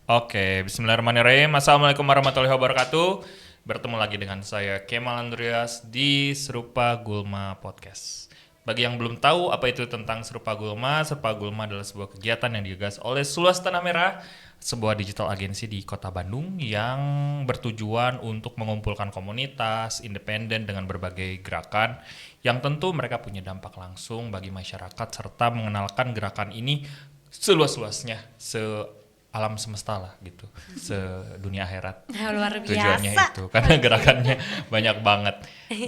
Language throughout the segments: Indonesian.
Oke, bismillahirrahmanirrahim. Assalamualaikum warahmatullahi wabarakatuh. Bertemu lagi dengan saya Kemal Andreas di Serupa Gulma Podcast. Bagi yang belum tahu apa itu tentang Serupa Gulma adalah sebuah kegiatan yang digagas oleh Seluas Tanah Merah, sebuah digital agensi di Kota Bandung yang bertujuan untuk mengumpulkan komunitas independen dengan berbagai gerakan yang tentu mereka punya dampak langsung bagi masyarakat serta mengenalkan gerakan ini seluas-luasnya, alam semesta lah gitu, sedunia akhirat. Luar biasa. Tujuannya itu karena gerakannya banyak banget.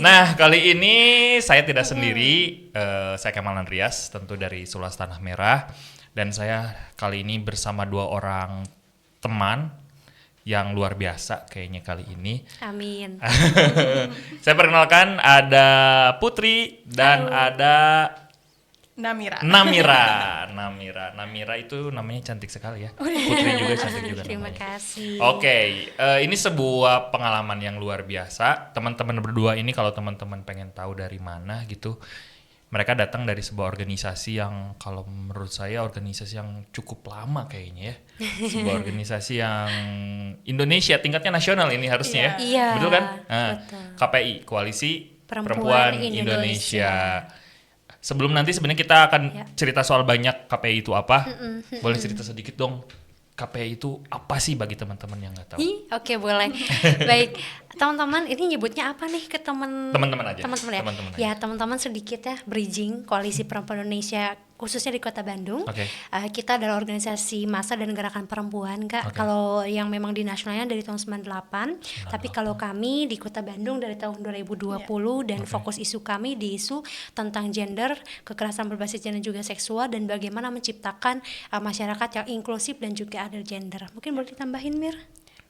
Nah, kali ini saya tidak sendiri, saya Kemal Andreas tentu dari Seluas Tanah Merah, dan saya kali ini bersama dua orang teman yang luar biasa kayaknya kali ini. Amin. Saya perkenalkan, ada Putri dan ada Namira itu namanya cantik sekali ya. Putri juga cantik juga. Terima namanya. kasih. Oke, ini sebuah pengalaman yang luar biasa. Teman-teman berdua ini kalau teman-teman pengen tahu dari mana gitu, mereka datang dari sebuah organisasi yang kalau menurut saya organisasi yang cukup lama kayaknya ya. Sebuah organisasi yang Indonesia tingkatnya nasional ini harusnya ya. Iya. Betul kan? Betul. KPI, Koalisi Perempuan Indonesia. Sebelum nanti sebenarnya kita akan cerita soal banyak KPI itu apa. Boleh cerita sedikit dong, KPI itu apa sih bagi teman-teman yang nggak tahu? Oke, boleh. Baik, teman-teman, ini nyebutnya apa nih ke Teman-teman aja. Teman-teman ya. Teman-teman aja. Ya, teman-teman sedikit ya, bridging Koalisi Perempuan Indonesia khususnya di Kota Bandung. Oke. Kita adalah organisasi massa dan gerakan perempuan, Kak. Oke. Kalau yang memang di nasionalnya dari tahun 98, tapi kalau kami di Kota Bandung dari tahun 2020 dan fokus isu kami di isu tentang gender, kekerasan berbasis gender juga seksual, dan bagaimana menciptakan masyarakat yang inklusif dan juga adil gender. Mungkin boleh ditambahin, Mir?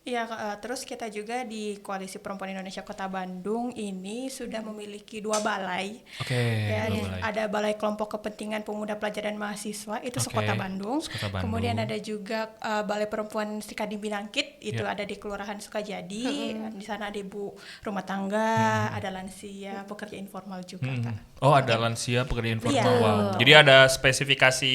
Ya, terus kita juga di Koalisi Perempuan Indonesia Kota Bandung ini sudah memiliki 2 balai. Oke. Ya, dua balai. ada Balai Kelompok Kepentingan Pemuda Pelajar dan Mahasiswa itu Sekota Bandung. Sekota Bandung. Kemudian ada juga Balai Perempuan Sikadi Binangkit itu ada di Kelurahan Sukajadi. Di sana ada ibu rumah tangga, ada lansia, pekerja informal juga, Kak. Oh, ada lansia pekerja informal. Iya. Wow. Jadi ada spesifikasi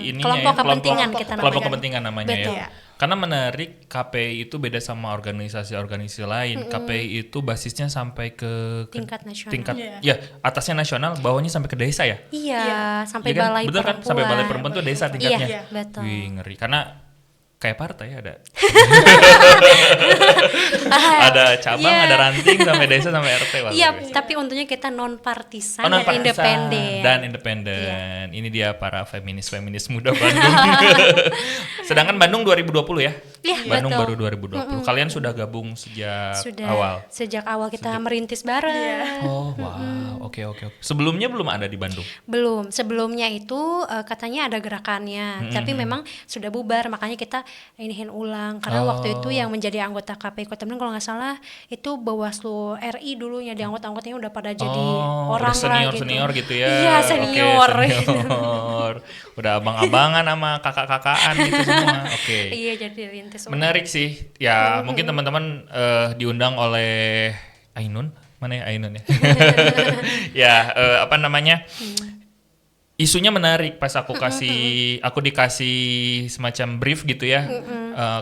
ininya Kelompok ya, kepentingan kita kelompok namanya. kepentingan namanya Betul. ya. Karena menarik, KPI itu beda sama organisasi-organisasi lain. KPI itu basisnya sampai ke Tingkat nasional. tingkat ya, atasnya nasional, bawahnya sampai ke desa ya. Iya, sampai Iya kan? balai Betul kan? perempuan. Sampai balai perempuan tuh desa tingkatnya. Iya, betul. Wih, ngeri. Karena kayak partai ada. Ada cabang, ada ranting sampai desa sampai RT. Wah, Iya, luar biasa. tapi untungnya kita non partisan Oh, dan non-partisan independen. dan independen. Ini dia para feminis muda Bandung. Sedangkan Bandung 2020 ya. Iya, Bandung betul. baru 2020. Kalian sudah gabung sejak awal. Sejak awal kita merintis bareng. Oh, wow. Oke. Sebelumnya belum ada di Bandung. Belum, sebelumnya itu katanya ada gerakannya, tapi memang sudah bubar, makanya kita iniin ulang karena waktu itu yang menjadi anggota KPI Kota Bandung kalau nggak salah itu Bawaslu RI dulunya, di anggota-anggotanya udah pada jadi orang udah lah gitu. senior gitu ya. Iya, senior. Oke, senior. Udah abang-abangan sama kakak-kakaan gitu semua. Oke. Iya, jadi rintis ulang. Menarik sih. Ya, mungkin teman-teman diundang oleh Ainun. Mana ya Ainun ya? Ya, apa namanya? Isunya menarik pas aku dikasih semacam brief gitu ya.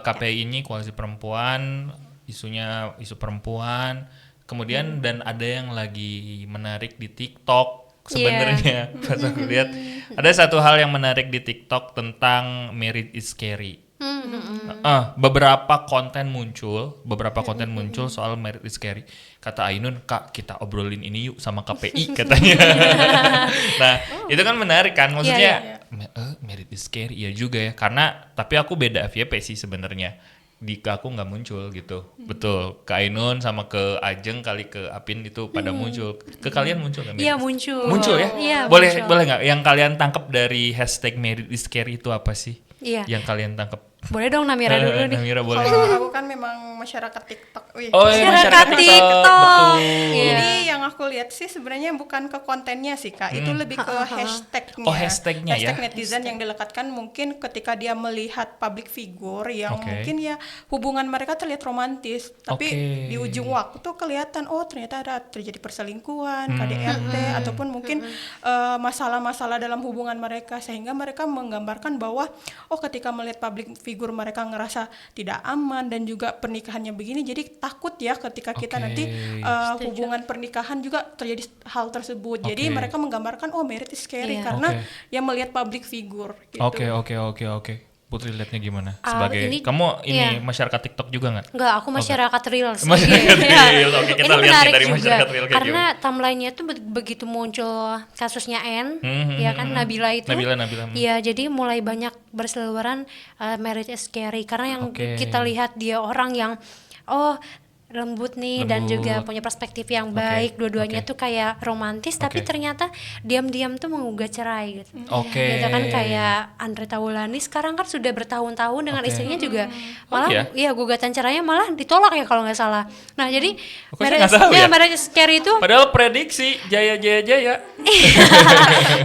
KPI ini Koalisi Perempuan, isunya isu perempuan. Kemudian dan ada yang lagi menarik di TikTok sebenarnya. Pas aku lihat ada satu hal yang menarik di TikTok tentang married is scary. Beberapa konten muncul soal married is scary. Kata Ainun, Kak, kita obrolin ini yuk sama KPI katanya. Nah, itu kan menarik kan, maksudnya married is scary ya juga ya. Karena tapi aku beda FYP sih sebenarnya. Di ke aku nggak muncul gitu. Betul, ke Ainun sama ke Ajeng kali ke Apin itu pada muncul. Ke kalian muncul nggak? Iya, muncul. Muncul ya? Iya, boleh muncul. nggak yang kalian tangkap dari hashtag married is scary itu apa sih? Iya. Yang kalian tangkap? Boleh dong Namira dulu nih. Namira boleh. Kalau aku kan memang masyarakat TikTok. Oh iya, masyarakat TikTok. TikTok. Betul. Jadi yang aku lihat sih sebenarnya bukan ke kontennya sih, Kak. Itu lebih ke hashtagnya. Oh, hashtagnya ya. Hashtag netizen yang dilekatkan mungkin ketika dia melihat public figure yang mungkin ya hubungan mereka terlihat romantis, tapi di ujung waktu tuh kelihatan ternyata ada terjadi perselingkuhan, KDRT ataupun mungkin masalah-masalah dalam hubungan mereka, sehingga mereka menggambarkan bahwa ketika melihat public figur mereka ngerasa tidak aman dan juga pernikahannya begini, jadi takut ya ketika kita nanti hubungan pernikahan juga terjadi hal tersebut. Jadi mereka menggambarkan marriage is scary karena yang melihat public figure gitu. Oke. Putri lihatnya gimana? Sebagai kamu ini masyarakat TikTok juga nggak? Enggak, aku masyarakat reels. Masyarakat reels. Oke, kita ini lihat menarik dari juga, masyarakat reels karena timeline-nya tuh begitu muncul kasusnya N, ya kan Nabila itu. Nabila. Iya, jadi mulai banyak berseliweran marriage is scary karena yang kita lihat dia orang yang lembut nih dan juga punya perspektif yang baik, dua-duanya tuh kayak romantis, tapi ternyata diam-diam tuh menggugat cerai gitu. Gitu kan kayak Andre Taulani sekarang kan sudah bertahun-tahun dengan istrinya juga malah gugatan cerainya malah ditolak ya kalau nggak salah. Nah jadi marriage scary itu padahal prediksi jaya.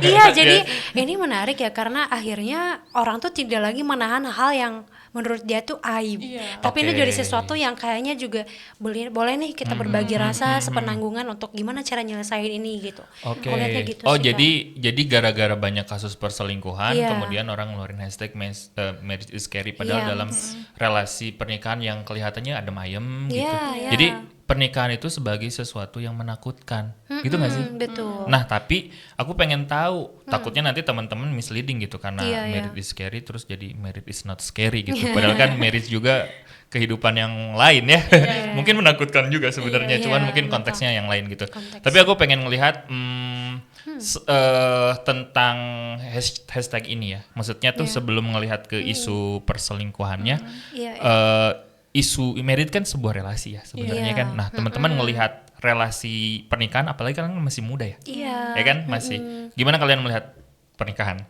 Iya jadi ini menarik ya karena akhirnya orang tuh tidak lagi menahan hal yang menurut dia tuh aib, tapi ini jadi sesuatu yang kayaknya juga boleh nih kita berbagi rasa sepenanggungan untuk gimana cara nyelesain ini gitu. Gitu jadi gara-gara banyak kasus perselingkuhan, kemudian orang ngeluarin hashtag marriage is scary, padahal dalam relasi pernikahan yang kelihatannya adem ayem gitu. Jadi pernikahan itu sebagai sesuatu yang menakutkan, gitu nggak sih? Betul. Nah tapi aku pengen tahu, takutnya nanti teman-teman misleading gitu karena marriage is scary terus jadi marriage is not scary gitu. Padahal kan marriage juga kehidupan yang lain ya, mungkin menakutkan juga sebenarnya, cuman mungkin konteksnya yang lain gitu. Tapi aku pengen ngelihat tentang hashtag ini ya, maksudnya tuh sebelum ngelihat ke isu perselingkuhannya. Isu married kan sebuah relasi ya sebenarnya kan. Nah teman-teman ngelihat relasi pernikahan, apalagi kalian masih muda ya, ya kan masih. Gimana kalian melihat pernikahan?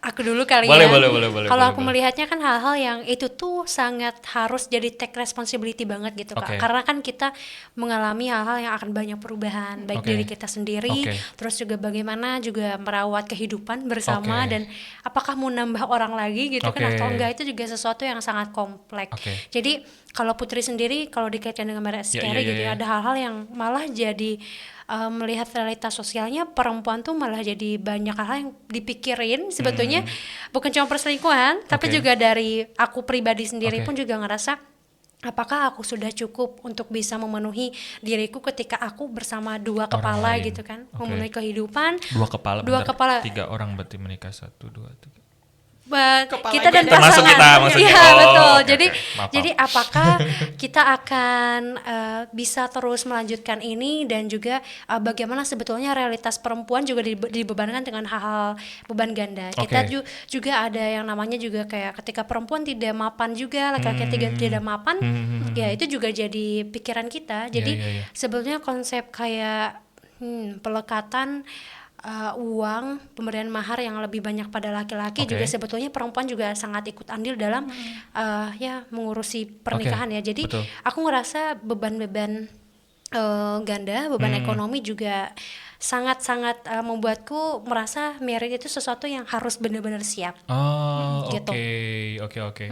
Aku dulu kali boleh, ya. Boleh. Kalau aku melihatnya kan hal-hal yang itu tuh sangat harus jadi take responsibility banget gitu Kak. Karena kan kita mengalami hal-hal yang akan banyak perubahan, baik diri kita sendiri, terus juga bagaimana juga merawat kehidupan bersama dan apakah mau nambah orang lagi gitu kan atau enggak, itu juga sesuatu yang sangat kompleks. Jadi kalau Putri sendiri kalau dikaitkan dengan marriage scary jadi ada hal-hal yang malah jadi melihat realitas sosialnya perempuan tuh malah jadi banyak hal yang dipikirin sebetulnya bukan cuma perselingkuhan tapi juga dari aku pribadi sendiri pun juga ngerasa apakah aku sudah cukup untuk bisa memenuhi diriku ketika aku bersama dua kepala gitu kan, memenuhi kehidupan dua kepala 3 orang berarti menikah 1, 2, 3 kita dan pasangan. Iya betul. Jadi apakah kita akan bisa terus melanjutkan ini dan juga bagaimana sebetulnya realitas perempuan juga dibebankan dengan hal-hal beban ganda. Kita juga ada yang namanya juga kayak ketika perempuan tidak mapan juga, laki-laki tidak mapan, ya itu juga jadi pikiran kita. Jadi sebetulnya konsep kayak pelekatan uang, pemberian mahar yang lebih banyak pada laki-laki juga sebetulnya perempuan juga sangat ikut andil dalam mengurusi pernikahan ya. Jadi aku ngerasa beban-beban ganda, beban ekonomi juga sangat-sangat membuatku merasa marriage itu sesuatu yang harus benar-benar siap. Oke.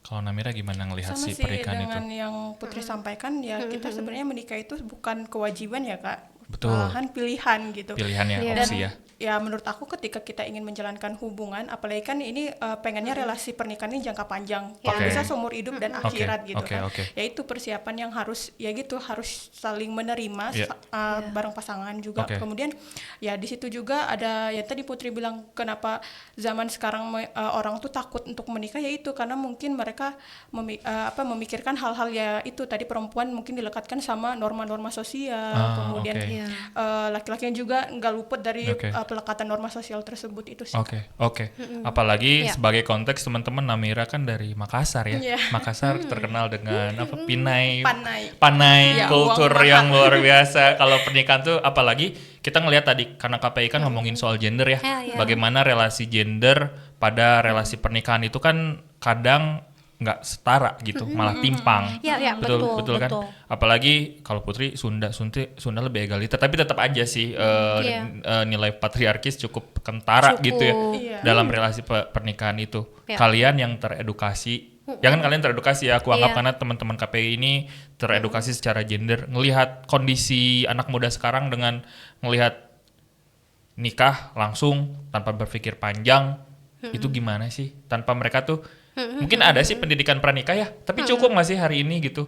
Kalau Namira gimana ngelihat si pernikahan itu? Sama sih dengan yang Putri sampaikan ya, kita sebenarnya menikah itu bukan kewajiban ya Kak. Betul. Malahan pilihan gitu. Pilihan ya, opsi ya. Ya menurut aku ketika kita ingin menjalankan hubungan, apalagi kan ini pengennya relasi pernikahan ini jangka panjang, kalau bisa seumur hidup dan akhirat gitu kan. Ya itu persiapan yang harus harus saling menerima bareng pasangan juga. Kemudian ya di situ juga ada ya tadi Putri bilang kenapa zaman sekarang orang tuh takut untuk menikah, yaitu karena mungkin mereka memikirkan hal-hal ya itu tadi, perempuan mungkin dilekatkan sama norma-norma sosial, kemudian laki-laki yang juga nggak luput dari pelekatan norma sosial tersebut itu sih. Apalagi sebagai konteks teman-teman, Namira kan dari Makassar ya. Makassar terkenal dengan panai kultur yang luar biasa. Kalau pernikahan tuh apalagi kita ngelihat tadi karena KPI kan ngomongin soal gender ya. Bagaimana relasi gender pada relasi pernikahan itu kan kadang nggak setara gitu, malah timpang. Betul kan. Apalagi kalau Putri Sunda lebih egaliter, tapi tetap aja sih nilai patriarkis cukup kentara gitu ya dalam relasi pernikahan itu. Kalian yang teredukasi, jangan kalian teredukasi ya, aku anggap karena teman-teman KPI ini teredukasi secara gender, ngelihat kondisi anak muda sekarang dengan ngelihat nikah langsung tanpa berpikir panjang. itu gimana sih tanpa mereka tuh mungkin ada sih pendidikan pranikah ya, tapi cukup nggak sih hari ini gitu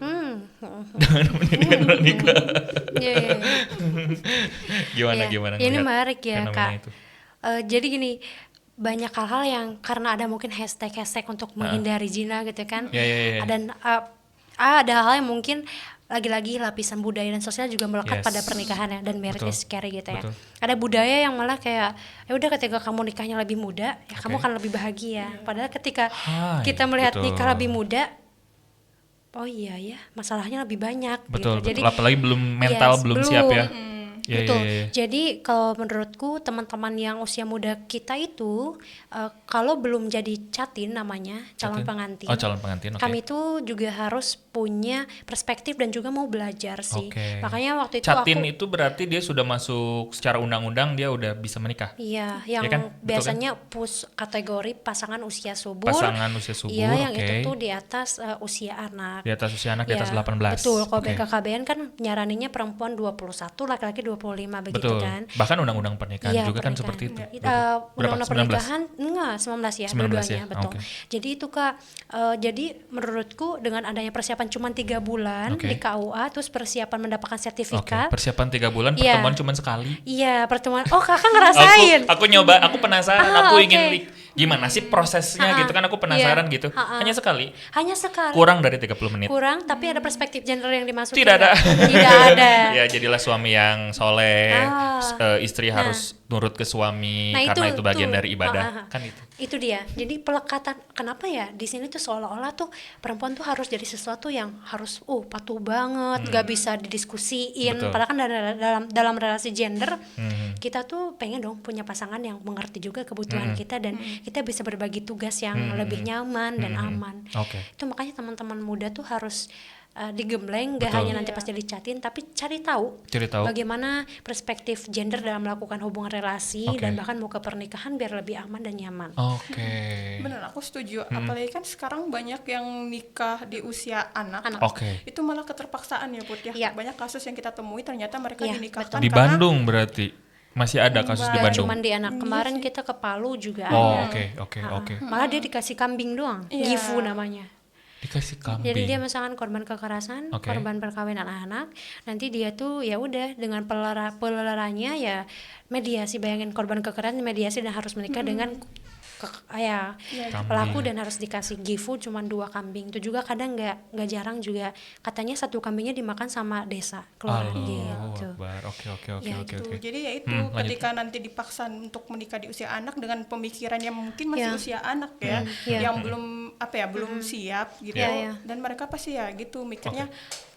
dengan pendidikan pranikah? Iya, iya, iya. Gimana Ini ngeliat menarik ya fenomena Kak. itu? Jadi gini, banyak hal-hal yang karena ada mungkin hashtag untuk menghindari zina gitu kan. Ya. Dan ada hal yang mungkin lagi-lagi lapisan budaya dan sosial juga melekat Yes. pada pernikahan ya, dan marriage Betul. is scary gitu ya. Betul. Ada budaya yang malah kayak ya udah ketika kamu nikahnya lebih muda ya kamu akan lebih bahagia. Padahal ketika kita melihat betul. nikah lebih muda, oh iya ya masalahnya lebih banyak Betul, gitu. betul. Apalagi belum mental Yes, belum siap ya. Iya, Betul. iya. Jadi kalau menurutku teman-teman yang usia muda kita itu kalau belum jadi catin namanya calon Catin? pengantin. Oh, calon pengantin, oke. Kami itu juga harus punya perspektif dan juga mau belajar sih. Oke. Makanya waktu itu Catin aku itu berarti dia sudah masuk secara undang-undang, dia udah bisa menikah. iya, yang Ya kan? Betul biasanya push kategori pasangan usia subur. Pasangan usia subur, Iya, yang oke. itu tuh di atas usia anak. Di atas usia anak, di atas Ya, 18. Betul, kalau Oke. BKKBN kan nyaraninnya perempuan 21, laki-laki 25 begitu Betul. kan. Bahkan undang-undang pernikahan Iya, juga kan pernikahan. seperti itu. Undang-undang Berapa? 19? pernikahan enggak 19 ya, 19 dua-duanya ya? betul. Oke. Jadi itu Kak, jadi menurutku dengan adanya persiapan cuma 3 bulan Oke. di KUA, terus persiapan mendapatkan Oke, sertifikat. persiapan 3 bulan, Iya. pertemuan cuma sekali. Iya, pertemuan. Oh, Kakak ngerasain. Aku nyoba, aku penasaran, Ah, aku oke. ingin gimana sih prosesnya gitu kan, aku penasaran Iya. gitu. Ah, ah. Hanya sekali, Hanya sekali. kurang dari 30 menit. Kurang, tapi ada perspektif gender yang dimasukin. Tidak ada. Tidak ada. Ya, jadilah suami yang soleh, istri Nah. harus nurut ke suami Nah, karena itu bagian tuh. dari ibadah, Ah, ah, ah. kan itu. Itu dia. Jadi pelekatan kenapa ya di sini tuh seolah-olah tuh perempuan tuh harus jadi sesuatu yang harus patuh banget, nggak bisa didiskusiin. Betul. Padahal kan dalam relasi gender kita tuh pengen dong punya pasangan yang mengerti juga kebutuhan kita dan kita bisa berbagi tugas yang lebih nyaman dan aman. Oke. Itu makanya teman-teman muda tuh harus digembleng, gak Betul. hanya nanti pas dicatin, tapi cari tahu bagaimana perspektif gender dalam melakukan hubungan relasi Oke. dan bahkan mau ke pernikahan biar lebih aman dan nyaman. Oke. Bener, aku setuju. Apalagi kan sekarang banyak yang nikah di usia anak. Oke. Itu malah keterpaksaan ya Put ya. Iya. Banyak kasus yang kita temui ternyata mereka Iya, dinikahkan Di karena Bandung berarti masih ada kasus di Gak Bandung. cuman di anak, kemarin kita ke Palu juga Oh, ada. oke. Malah dia dikasih kambing doang, Iya. gifu namanya. Dikasih kambing. Jadi dia misalkan korban kekerasan, Oke. korban perkawinan anak, nanti dia tuh ya udah dengan pelaraannya ya mediasi, bayangin korban kekerasan mediasi dan harus menikah dengan pelaku dan harus dikasih gifu cuma 2 kambing. Itu juga kadang nggak jarang juga katanya 1 kambingnya dimakan sama desa keluarga gitu. Oke. Ya, gitu. Jadi ya itu ketika nanti dipaksa untuk menikah di usia anak dengan pemikiran yang mungkin masih usia anak ya, yang belum belum siap gitu. Dan mereka pasti ya gitu mikirnya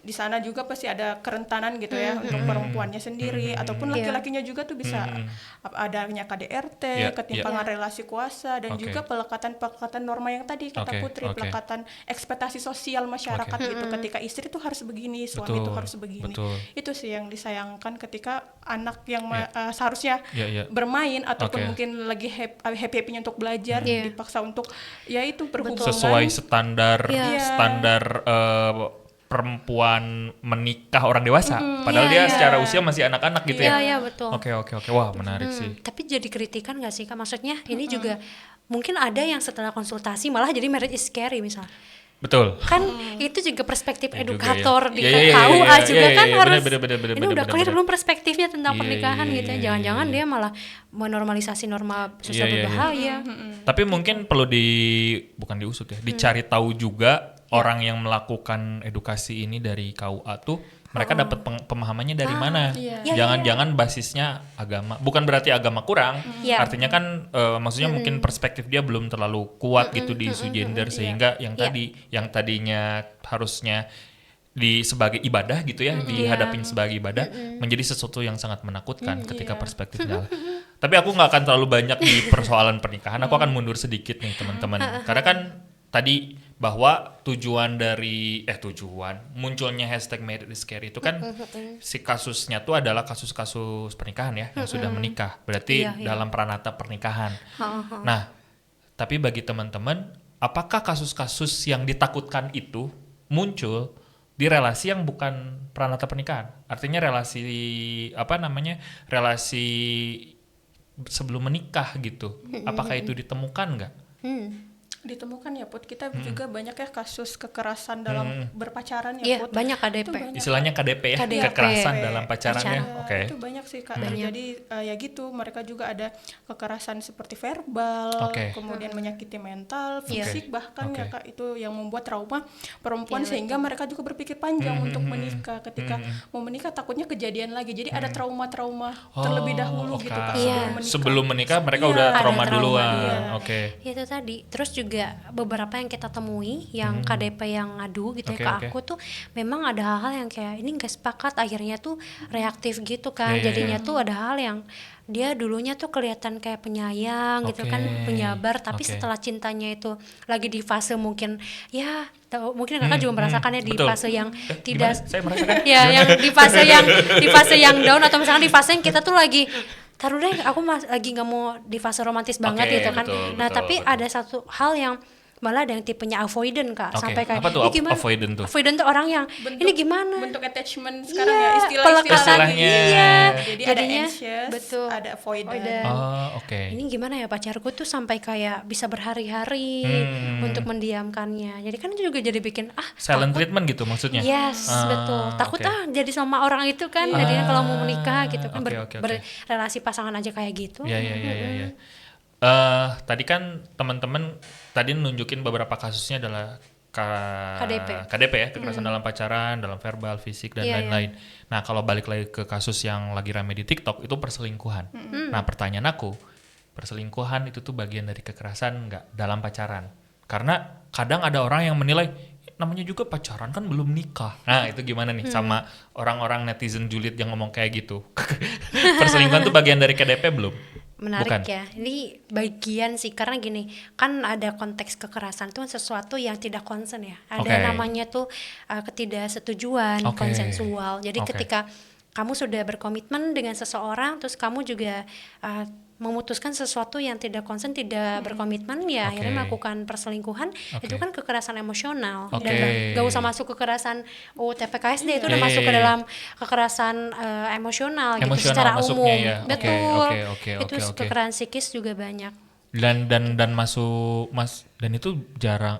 di sana juga pasti ada kerentanan gitu ya untuk perempuannya sendiri ataupun laki-lakinya juga tuh bisa adanya KDRT, ketimpangan relasi kuasa dan juga pelekatan norma yang tadi kata Putri, pelekatan ekspektasi sosial masyarakat gitu. Ketika istri tuh harus begini, suami tuh harus begini. Itu sih yang disayangkan ketika anak yang seharusnya bermain ataupun mungkin lagi happy-happynya untuk belajar dipaksa untuk ya itu berhubungan sesuai standar perempuan menikah orang dewasa, padahal dia secara usia masih anak-anak gitu ya. Iya, betul. Oke, wah menarik sih. Tapi jadi kritikan gak sih Kak? Maksudnya ini juga mungkin ada yang setelah konsultasi malah jadi marriage is scary misal. Betul. Kan itu juga perspektif Ya juga edukator ya. di Iya, KUA juga kan harus bener, ini udah clear belum perspektifnya tentang Iya, pernikahan iya, gitu ya. iya, Jangan-jangan iya. dia malah menormalisasi norma sesuatu Iya. bahaya. Tapi mungkin perlu bukan diusut ya, dicari tahu juga orang yang melakukan edukasi ini dari KUA tuh mereka dapat pemahamannya dari mana. Jangan-jangan basisnya agama. Bukan berarti agama kurang. Artinya kan maksudnya mungkin perspektif dia belum terlalu kuat gitu di isu gender sehingga yang tadinya harusnya sebagai ibadah gitu ya, dihadapin sebagai ibadah menjadi sesuatu yang sangat menakutkan ketika perspektifnya. Tapi aku nggak akan terlalu banyak di persoalan pernikahan. Aku akan mundur sedikit nih teman-teman. Karena kan tadi bahwa tujuan munculnya hashtag marriage is scary itu kan si kasusnya tuh adalah kasus-kasus pernikahan ya yang sudah menikah, berarti dalam pranata pernikahan. Nah, tapi bagi teman-teman, apakah kasus-kasus yang ditakutkan itu muncul di relasi yang bukan pranata pernikahan? Artinya relasi sebelum menikah gitu. Apakah itu ditemukan nggak? Ditemukan ya Put, kita juga banyak ya kasus kekerasan dalam berpacaran ya Put. Banyak KDP. Itu banyak. Istilahnya KDP ya, KDP. kekerasan dalam pacarannya. Ya, Oke. itu banyak sih Kak. Jadi ya gitu, mereka juga ada kekerasan seperti verbal, kemudian menyakiti mental, fisik bahkan ya Kak, itu yang membuat trauma perempuan sehingga mereka juga berpikir panjang untuk menikah. Ketika mau menikah takutnya kejadian lagi. Jadi ada trauma-trauma terlebih dahulu gitu Kak sebelum menikah mereka udah trauma duluan. Itu tadi. Terus juga beberapa yang kita temui yang KDP yang ngadu gitu ya ke aku tuh memang ada hal-hal yang kayak ini nggak sepakat, akhirnya tuh reaktif gitu kan. Jadinya tuh ada hal yang dia dulunya tuh kelihatan kayak penyayang gitu kan, penyabar, tapi setelah cintanya itu lagi di fase mungkin ya mungkin kakak juga merasakannya di fase yang tidak saya merasakan ya yang di fase yang down, atau misalkan di fase yang kita tuh lagi taruh deh aku lagi nggak mau di fase romantis banget gitu kan. Tapi ada satu hal yang malah ada yang tipenya avoidant Kak, sampai kayak apa tuh gimana? Avoidant tuh? Avoidant tuh orang yang ini gimana? Bentuk attachment sekarang ya istilahnya. Jadi ada anxious, ada avoidant. Ini gimana ya pacarku tuh sampai kayak bisa berhari-hari untuk mendiamkannya. Jadi kan juga jadi bikin silent treatment gitu maksudnya. Yes, betul. Takut jadi sama orang itu kan. Jadinya kalau mau menikah gitu kan berrelasi pasangan aja kayak gitu. Iya. Tadi kan teman-teman tadi nunjukin beberapa kasusnya adalah KDP ya, kekerasan dalam pacaran, dalam verbal, fisik dan lain-lain. Nah, kalau balik lagi ke kasus yang lagi rame di TikTok itu perselingkuhan. Nah, pertanyaan aku, perselingkuhan itu tuh bagian dari kekerasan nggak dalam pacaran? Karena kadang ada orang yang menilai namanya juga pacaran kan belum nikah. Nah, itu gimana nih sama orang-orang netizen julid yang ngomong kayak gitu? Perselingkuhan tuh bagian dari KDP belum? Menarik. Bukan. Ya, ini bagian sih, karena gini kan ada konteks kekerasan tuh sesuatu yang tidak konsen ya, ada namanya tuh ketidaksetujuan konsensual. Jadi ketika kamu sudah berkomitmen dengan seseorang terus kamu juga memutuskan sesuatu yang tidak konsen, tidak berkomitmen ya akhirnya melakukan perselingkuhan, itu kan kekerasan emosional. Dan gak usah masuk kekerasan TPKSD, itu udah masuk ke dalam kekerasan emosional gitu secara umum betul. Itu kekerasan psikis juga banyak dan masuk dan itu jarang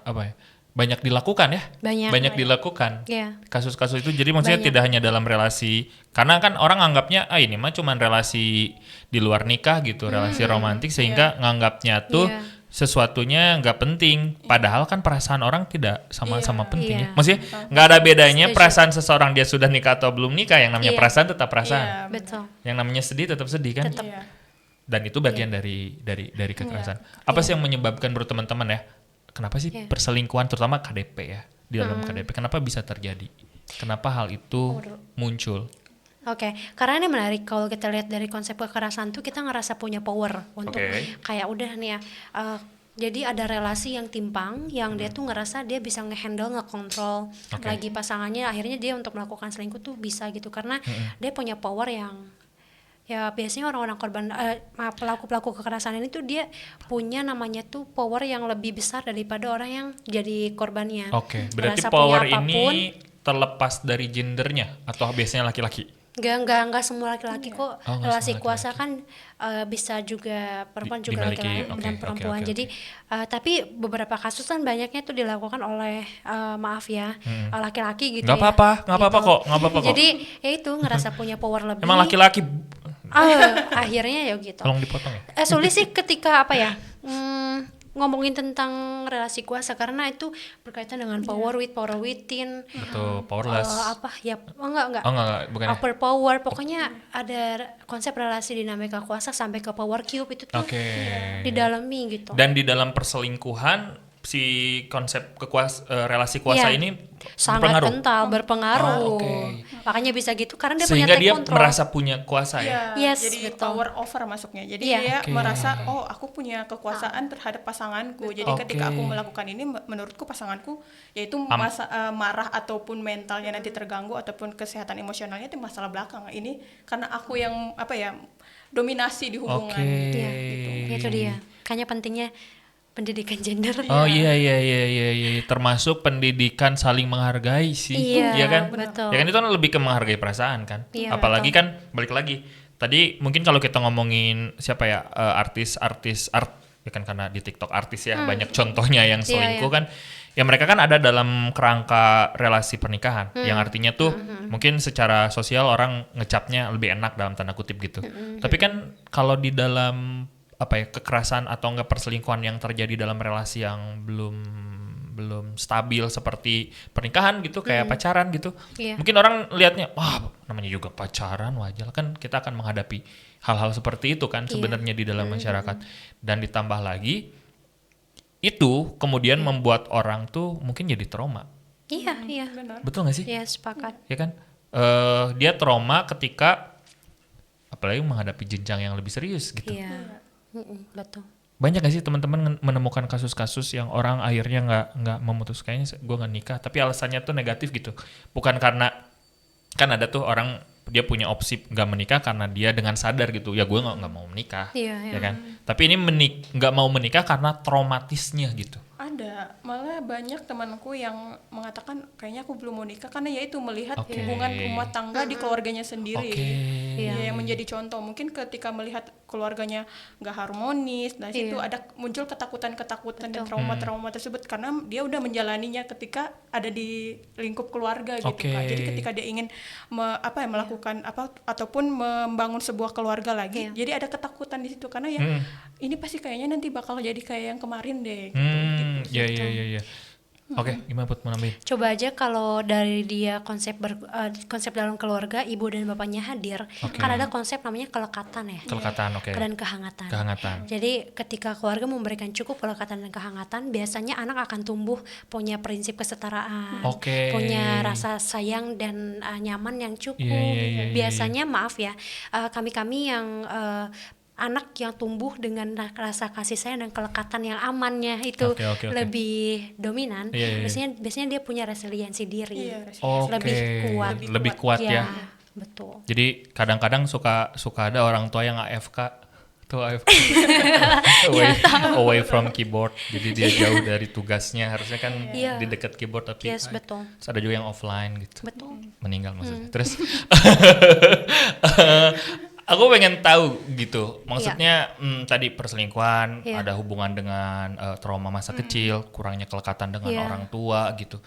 banyak dilakukan ya, banyak dilakukan kasus-kasus itu. Jadi maksudnya tidak hanya dalam relasi, karena kan orang anggapnya ini mah cuman relasi di luar nikah gitu, relasi romantik, sehingga nganggapnya tuh sesuatunya nggak penting, padahal kan perasaan orang tidak sama-sama penting ya. Maksudnya nggak ada bedanya perasaan seseorang dia sudah nikah atau belum nikah, yang namanya perasaan tetap perasaan, yang namanya sedih tetap sedih kan. Dan itu bagian dari kekerasan. Apa sih yang menyebabkan menurut teman-teman ya? Kenapa sih perselingkuhan terutama KDP ya, di dalam KDP kenapa bisa terjadi? Kenapa hal itu muncul? Karena ini menarik kalau kita lihat dari konsep kekerasan tuh kita ngerasa punya power untuk kayak udah nih ya. Jadi ada relasi yang timpang, yang dia tuh ngerasa dia bisa ngehandle, ngekontrol lagi pasangannya, akhirnya dia untuk melakukan selingkuh tuh bisa gitu karena dia punya power yang ya biasanya orang-orang korban pelaku-pelaku kekerasan ini tuh dia punya namanya tuh power yang lebih besar daripada orang yang jadi korbannya. Berarti power ini terlepas dari gendernya atau biasanya laki-laki? Enggak semua laki-laki kok. Relasi kuasa kan bisa juga perempuan juga laki-laki dan perempuan. Jadi tapi beberapa kasus kan banyaknya tuh dilakukan oleh laki-laki gitu. Nggak apa-apa kok. Jadi ya itu ngerasa punya power lebih. Emang laki-laki akhirnya ya gitu. Tolong dipotong ya. Sulit sih ketika ngomongin tentang relasi kuasa karena itu berkaitan dengan power within. Betul, powerless. Enggak. Bukan. Upper power, pokoknya ada konsep relasi dinamika kuasa sampai ke power cube itu tuh didalami gitu. Dan di dalam perselingkuhan si konsep relasi kuasa ini sangat kental, berpengaruh. Makanya bisa gitu karena dia sehingga punya dia control. merasa punya kuasa ya. Jadi power over masuknya. Jadi dia merasa aku punya kekuasaan terhadap pasanganku. Jadi ketika aku melakukan ini menurutku pasanganku yaitu marah ataupun mentalnya nanti terganggu ataupun kesehatan emosionalnya itu masalah belakang. Ini karena aku yang dominasi di hubungan. Gitu. Itu dia. Kayaknya pentingnya pendidikan gender. Iya. Termasuk pendidikan saling menghargai sih. Iya kan? Betul. Ya kan itu kan lebih ke menghargai perasaan kan. Apalagi kan balik lagi Tadi mungkin kalau kita ngomongin siapa ya artis-artis ya kan karena di TikTok artis ya banyak contohnya yang selingkuh kan. Ya mereka kan ada dalam kerangka relasi pernikahan yang artinya tuh mungkin secara sosial orang ngecapnya lebih enak dalam tanda kutip gitu. Tapi kan kalau di dalam kekerasan atau enggak perselingkuhan yang terjadi dalam relasi yang belum stabil seperti pernikahan gitu kayak pacaran gitu. Mungkin orang lihatnya wah namanya juga pacaran wajar kan kita akan menghadapi hal-hal seperti itu kan sebenarnya di dalam masyarakat dan ditambah lagi itu kemudian membuat orang tuh mungkin jadi trauma. Iya. Benar. Betul gak sih? Iya, sepakat. Ya kan? Dia trauma ketika apalagi menghadapi jenjang yang lebih serius gitu. Iya. Betul. Banyak gak sih teman-teman menemukan kasus-kasus yang orang akhirnya nggak memutus kayaknya gue nggak nikah tapi alasannya tuh negatif gitu. Bukan karena kan ada tuh orang dia punya opsi nggak menikah karena dia dengan sadar gitu ya gue nggak mau menikah ya kan tapi ini nggak mau menikah karena traumatisnya gitu. Ada, malah banyak temanku yang mengatakan kayaknya aku belum mau nikah karena ya itu melihat hubungan rumah tangga di keluarganya sendiri. Ya, yang menjadi contoh mungkin ketika melihat keluarganya nggak harmonis, dan situ ada muncul ketakutan-ketakutan dan trauma-trauma tersebut karena dia udah menjalaninya ketika ada di lingkup keluarga gitu kan. Jadi ketika dia ingin melakukan ataupun membangun sebuah keluarga lagi, jadi ada ketakutan di situ karena ya ini pasti kayaknya nanti bakal jadi kayak yang kemarin deh gitu. Iya. Oke, gimana Put mau nambahin? Coba aja kalau dari dia konsep dalam keluarga ibu dan bapaknya hadir, kan ada konsep namanya kelekatan ya. Kelekatan, Dan kehangatan. Kehangatan. Jadi ketika keluarga memberikan cukup kelekatan dan kehangatan, biasanya anak akan tumbuh punya prinsip kesetaraan, punya rasa sayang dan nyaman yang cukup. Biasanya maaf ya, kami yang anak yang tumbuh dengan rasa kasih sayang dan kelekatan yang amannya itu lebih dominan. Biasanya dia punya resiliensi diri, lebih kuat ya. Betul. Jadi kadang-kadang suka ada orang tua yang AFK tuh away from keyboard. Jadi dia jauh dari tugasnya, harusnya kan di dekat keyboard tapi betul. Ada juga yang offline gitu. Betul. Meninggal maksudnya. Terus aku pengen tahu gitu, maksudnya tadi perselingkuhan ada hubungan dengan trauma masa kecil, kurangnya kelekatan dengan orang tua gitu.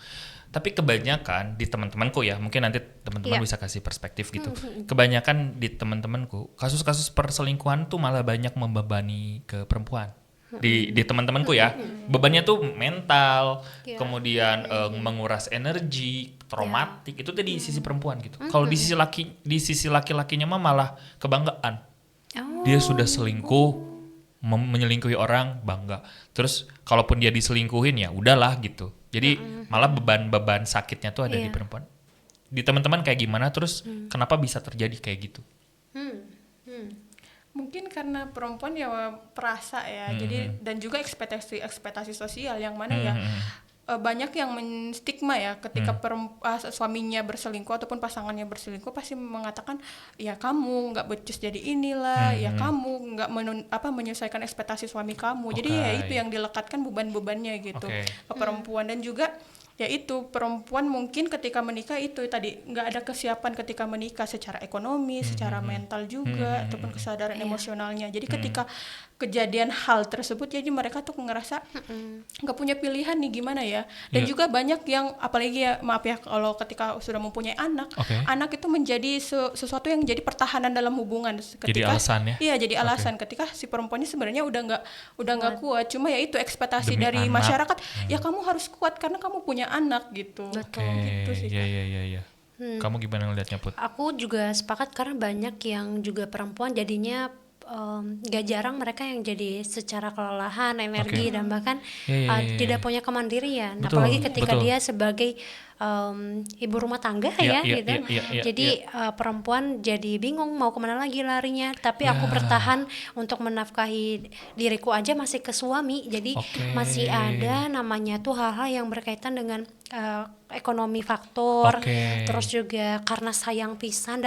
Tapi kebanyakan di teman-temanku ya, mungkin nanti teman-teman bisa kasih perspektif gitu. Kebanyakan di teman-temanku, kasus-kasus perselingkuhan tuh malah banyak membebani ke perempuan. Di teman-temanku ya, bebannya tuh mental, kemudian menguras energi, traumatik, itu tuh di sisi perempuan gitu. Kalau di sisi laki-lakinya mah malah kebanggaan. Dia sudah selingkuh, menyelingkuhi orang, bangga. Terus kalaupun dia diselingkuhin ya udahlah gitu. Jadi malah beban sakitnya tuh ada di perempuan. Di teman-teman kayak gimana? Terus kenapa bisa terjadi kayak gitu? Mungkin karena perempuan ya perasa ya, jadi dan juga ekspektasi sosial yang mana ya banyak yang menstigma ya ketika suaminya berselingkuh ataupun pasangannya berselingkuh pasti mengatakan ya kamu nggak becus jadi inilah, ya kamu nggak menyelesaikan ekspektasi suami kamu. Jadi ya itu yang dilekatkan beban-bebannya gitu ke perempuan. Dan juga ya itu perempuan mungkin ketika menikah itu tadi nggak ada kesiapan ketika menikah secara ekonomi, secara mental juga ataupun kesadaran emosionalnya. Jadi ketika kejadian hal tersebut jadi mereka tuh ngerasa nggak punya pilihan nih gimana ya. Dan juga banyak yang apalagi ya maaf ya kalau ketika sudah mempunyai anak, anak itu menjadi sesuatu yang jadi pertahanan dalam hubungan. Ketika, jadi alasan ya? Iya jadi alasan ketika si perempuannya sebenarnya udah nggak kuat. Cuma ya itu ekspektasi demi dari anak. Masyarakat ya kamu harus kuat karena kamu punya anak gitu. Gitu sih. Iya. Kamu gimana ngeliatnya Put? Aku juga sepakat karena banyak yang juga perempuan jadinya gak jarang mereka yang jadi secara kelelahan, energi dan bahkan tidak punya kemandirian. Apalagi ketika dia sebagai ibu rumah tangga gitu. Jadi perempuan jadi bingung mau kemana lagi larinya. Tapi aku bertahan untuk menafkahi diriku aja masih ke suami. Jadi masih ada namanya tuh hal-hal yang berkaitan dengan ekonomi faktor, terus juga karena sayang pisan,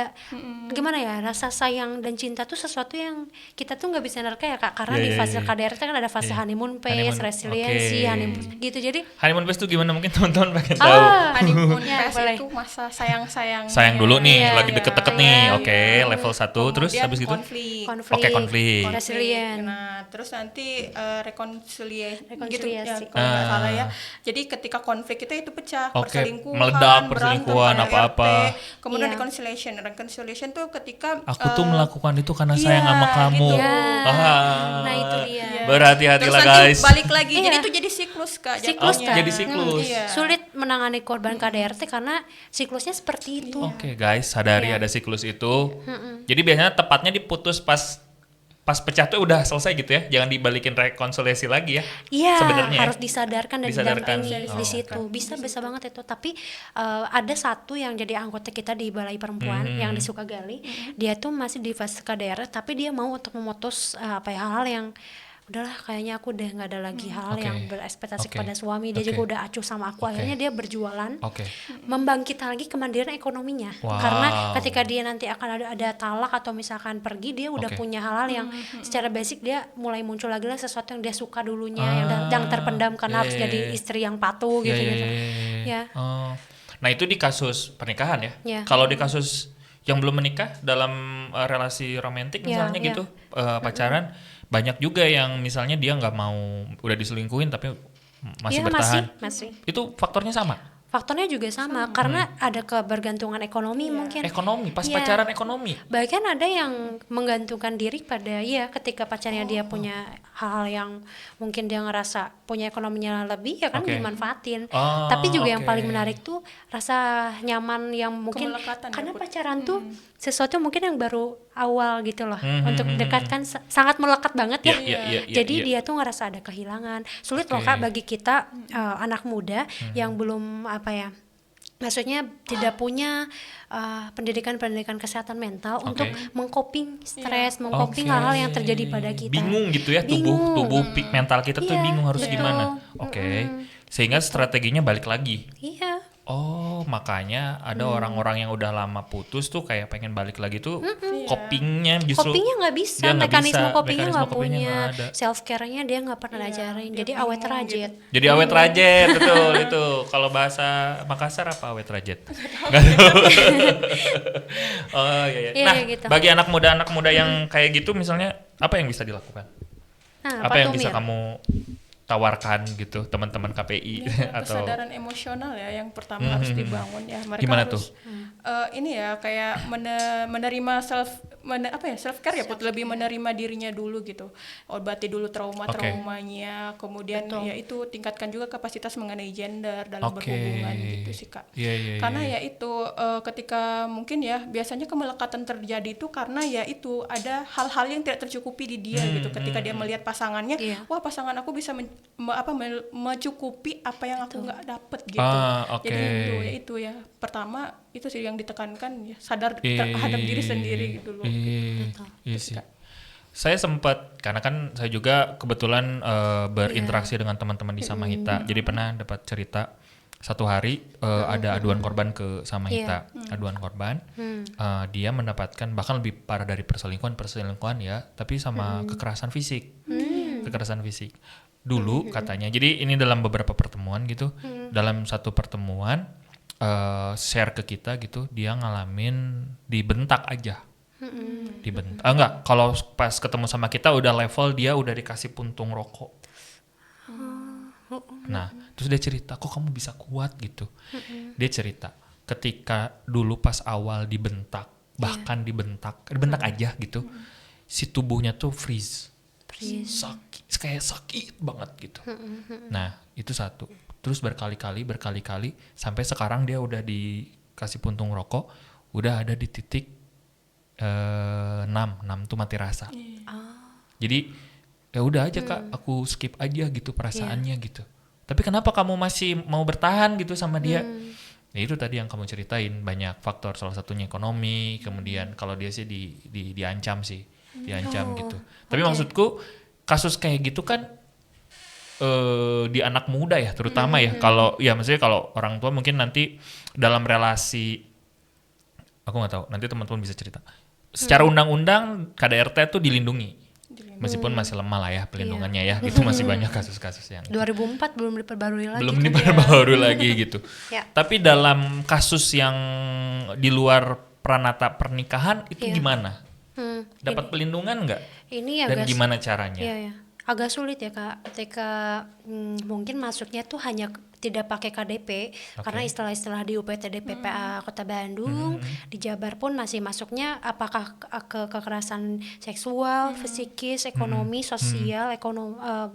gimana ya, rasa sayang dan cinta tuh sesuatu yang kita tuh nggak bisa nerka ya Kak, karena di fase KDRT kan ada fase honeymoon phase, resiliensi, honeymoon gitu. Jadi honeymoon phase tuh gimana, mungkin teman-teman pengen tahu. honeymoon Ya, phase boleh. itu masa sayang-sayang. Sayang dulu nih, Iya, lagi deket-deket nih. iya. Oke, level 1 terus Kemudian habis gitu. konflik. Oke, konflik. Resilient. Nah, terus nanti rekonsiliasi gitu ya, Rekonsiliasi. kalau nggak salah ya. Jadi ketika konflik itu pecah, Oke, perselingkuhan, meledak, berantem, perselingkuhan, KDRT, apa-apa. kemudian Iya. reconciliation. Reconciliation tuh ketika Aku tuh melakukan itu karena iya, sayang sama kamu. gitu. Ah. Nah, itu dia. Iya. Berhati-hatilah Terus nanti guys. balik lagi. Iya. Jadi itu jadi siklus Kak. Siklus jatuhnya. kan? Jadi siklus. Iya. Sulit menangani korban KDRT karena siklusnya seperti itu. Oke guys, sadari Iya. ada siklus itu. Jadi biasanya tepatnya diputus pas pecah tuh udah selesai gitu ya. Jangan dibalikin rekonsiliasi lagi ya. Iya, Sebenarnya ya? harus disadarkan dan Disadarkan. didampingi Oh, di situ. Bisa banget itu. Tapi ada satu yang jadi anggota kita di Balai Perempuan yang di Sukagali. Dia tuh masih di fase KDR, tapi dia mau untuk memutus hal-hal yang udahlah, kayaknya aku udah nggak ada lagi hal Oke. yang berekspektasi Oke. kepada suami. Dia Oke. juga udah acuh sama aku. Oke. Akhirnya dia berjualan. Oke. Membangkitkan lagi kemandirian ekonominya. Wow. Karena ketika dia nanti akan ada talak atau misalkan pergi, dia udah Oke. punya hal-hal yang secara basic dia mulai muncul lagi lah sesuatu yang dia suka dulunya, yang terpendam karena harus iya, jadi iya. istri yang patuh Iya, gitu-gitu. iya, iya, iya. Ya. Oh. Nah itu di kasus pernikahan ya. Ya. Kalau di kasus yang belum menikah dalam relasi romantik Ya, misalnya ya. gitu, pacaran, banyak juga yang misalnya dia nggak mau udah diselingkuhin tapi masih Iya, bertahan. masih. Itu faktornya sama. Faktornya juga sama karena ada kebergantungan ekonomi mungkin. Ekonomi, pas Iya. pacaran ekonomi. Bahkan ada yang menggantungkan diri pada ketika pacarnya dia punya hal-hal yang mungkin dia ngerasa punya ekonominya lebih ya kan Oke. dimanfaatin. Oh, Tapi juga yang oke. paling menarik tuh rasa nyaman yang mungkin Kemelekatan ya, karena Put. pacaran tuh sesuatu mungkin yang baru awal gitu loh untuk hmm, dekatkan sangat melekat banget ya. Iya. Jadi dia tuh ngerasa ada kehilangan. Sulit loh Oke. Kak bagi kita anak muda yang belum maksudnya tidak punya pendidikan kesehatan mental Oke. untuk mengcoping stres, Oke. mengcoping hal-hal yang terjadi pada kita. Bingung gitu ya, Bingung. tubuh mental kita tuh Iya, bingung harus betul. gimana. Oke. Sehingga strateginya balik lagi. Iya. Oh, makanya ada orang-orang yang udah lama putus tuh kayak pengen balik lagi tuh copingnya justru Copingnya nggak bisa, dia nggak mekanisme bisa, copingnya mekanisme nggak copingnya punya, nggak ada. self care-nya dia nggak pernah ajarin, jadi awet rajit. Jadi awet rajet, betul itu. Kalau bahasa Makassar apa awet rajet? Nggak tahu. Oh iya. Iya, Nah, gitu. bagi anak muda yang kayak gitu misalnya apa yang bisa dilakukan? Nah, Apa yang tuh, bisa Mir? kamu tawarkan gitu teman-teman KPI Ya, atau kesadaran emosional ya yang pertama harus dibangun ya. Mereka Gimana harus ini ya kayak menerima self care ya, Put, lebih menerima dirinya dulu gitu. Obati dulu traumanya, kemudian ya itu tingkatkan juga kapasitas mengenai gender dalam Oke. berhubungan gitu sih Kak. Iya, Karena iya. ya itu ketika mungkin ya biasanya kemelekatan terjadi itu karena ya itu ada hal-hal yang tidak tercukupi di dia gitu. Ketika dia melihat pasangannya, Iya. wah pasangan aku bisa mencukupi apa yang aku nggak dapet gitu. Oke. Jadi itu ya pertama itu sih yang ditekankan ya, sadar Iya, terhadap diri sendiri gitu loh. Iya sih. Saya sempat karena kan saya juga kebetulan berinteraksi dengan teman-teman di Samahita. Jadi pernah dapat cerita satu hari ada aduan korban ke Samahita. Aduan korban dia mendapatkan bahkan lebih parah dari perselingkuhan ya, tapi sama kekerasan fisik. Kekerasan fisik. Dulu katanya. Jadi ini dalam beberapa pertemuan gitu. Dalam satu pertemuan share ke kita gitu, dia ngalamin dibentak aja. Dibentak. Enggak, kalau pas ketemu sama kita udah level dia udah dikasih puntung rokok. Nah, terus dia cerita, kok kamu bisa kuat gitu. Dia cerita, ketika dulu pas awal dibentak, bahkan dibentak aja gitu, si tubuhnya tuh freeze. Sakit, kayak sakit banget gitu. Nah, itu satu. Terus berkali-kali sampai sekarang dia udah dikasih puntung rokok, udah ada di titik 6 tuh mati rasa. Jadi ya udah aja Kak, aku skip aja gitu perasaannya gitu. Tapi kenapa kamu masih mau bertahan gitu sama dia? Ya itu tadi yang kamu ceritain, banyak faktor, salah satunya ekonomi, kemudian kalau dia sih diancam sih, diancam gitu. Tapi maksudku kasus kayak gitu kan di anak muda ya terutama ya. Kalau ya maksudnya kalau orang tua mungkin nanti dalam relasi, aku nggak tahu, nanti teman-teman bisa cerita. Secara undang-undang KDRT itu dilindungi. Meskipun masih lemah lah ya pelindungannya ya, gitu masih banyak kasus-kasus yang 2004 belum diperbarui lagi. Belum diperbarui lagi gitu. Ya. Tapi dalam kasus yang di luar pranata pernikahan itu gimana? Dapat pelindungan nggak? Ini Dan agak gimana caranya? Iya. Agak sulit ya Kak, ketika mungkin masuknya tuh hanya tidak pakai KDP, karena istilah-istilah di UPTD PPA Kota Bandung, di Jabar pun masih masuknya apakah ke kekerasan seksual, psikis, ekonomi, sosial,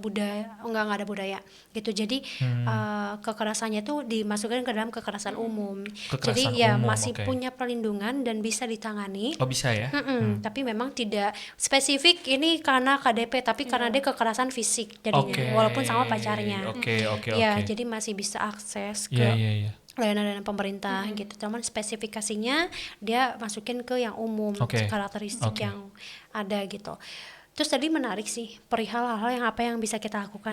budaya, enggak ada budaya gitu. Jadi kekerasannya tuh dimasukkan ke dalam kekerasan umum. Kekerasan Jadi ya umum, masih punya perlindungan dan bisa ditangani. Oh bisa ya? Tapi memang tidak spesifik ini karena KDP, tapi karena dia kekerasan fisik jadinya, walaupun sama pacarnya. Ya, jadi masih bisa akses ke layanan pemerintah gitu. Cuman spesifikasinya dia masukin ke yang umum, karakteristik yang ada gitu. Terus tadi menarik sih perihal hal-hal yang apa yang bisa kita lakukan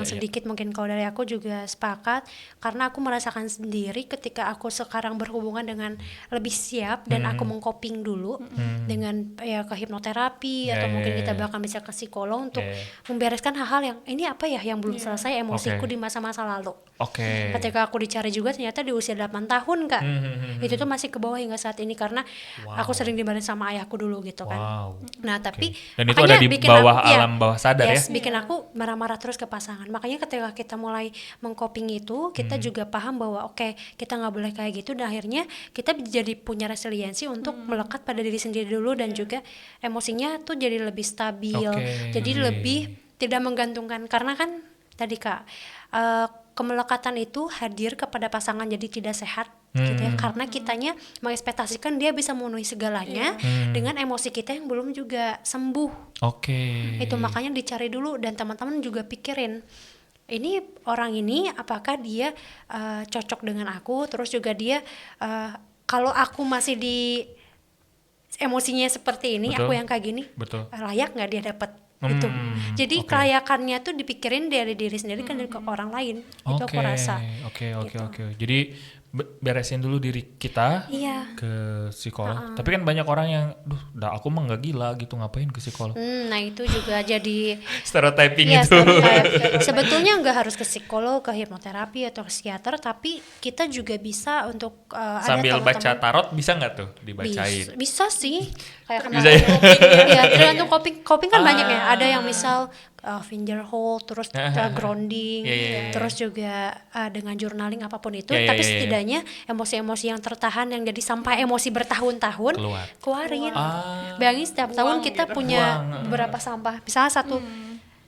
sedikit mungkin kalau dari aku juga sepakat, karena aku merasakan sendiri ketika aku sekarang berhubungan dengan lebih siap dan aku mengcoping dulu dengan ya ke hipnoterapi atau mungkin kita bahkan bisa ke psikolog untuk membereskan hal-hal yang ini apa ya yang belum selesai emosiku di masa-masa lalu. Ketika aku dicari juga ternyata di usia 8 tahun Kak. Itu tuh masih ke bawah hingga saat ini karena aku sering dimarahin sama ayahku dulu gitu kan. Nah, tapi dan itu ada di bawah alam bawah sadar ya. Bikin aku marah-marah terus ke pasangan. Makanya ketika kita mulai mengcoping itu, kita juga paham bahwa kita nggak boleh kayak gitu, dan akhirnya kita jadi punya resiliensi untuk melekat pada diri sendiri dulu, dan juga emosinya tuh jadi lebih stabil, jadi lebih tidak menggantungkan, karena kan tadi Kak, kemelekatan itu hadir kepada pasangan jadi tidak sehat gitu ya, karena kitanya mengekspektasikan dia bisa memenuhi segalanya dengan emosi kita yang belum juga sembuh. Itu makanya dicari dulu, dan teman-teman juga pikirin ini orang ini apakah dia cocok dengan aku, terus juga dia kalau aku masih di emosinya seperti ini, aku yang kayak gini, layak nggak dia dapat itu. Jadi kelayakannya tuh dipikirin dari diri sendiri kan, dari ke orang lain. Itu aku rasa. Jadi beresin dulu diri kita ke psikolog. Tapi kan banyak orang yang, aku mah nggak gila gitu, ngapain ke psikolog? Nah itu juga jadi stereotyping itu. Sebetulnya nggak harus ke psikolog, ke hipnoterapi atau ke psikiater, tapi kita juga bisa untuk sambil baca tarot, bisa nggak tuh dibacain? Bisa sih. Kayak bisa ya, tergantung coping kan banyak ya. Ada yang misal finger hold, terus grounding, terus juga dengan journaling apapun itu, tapi setidaknya emosi-emosi yang tertahan yang jadi sampai emosi bertahun-tahun keluarin. Bayangin setiap tahun kita punya beberapa sampah, misalnya satu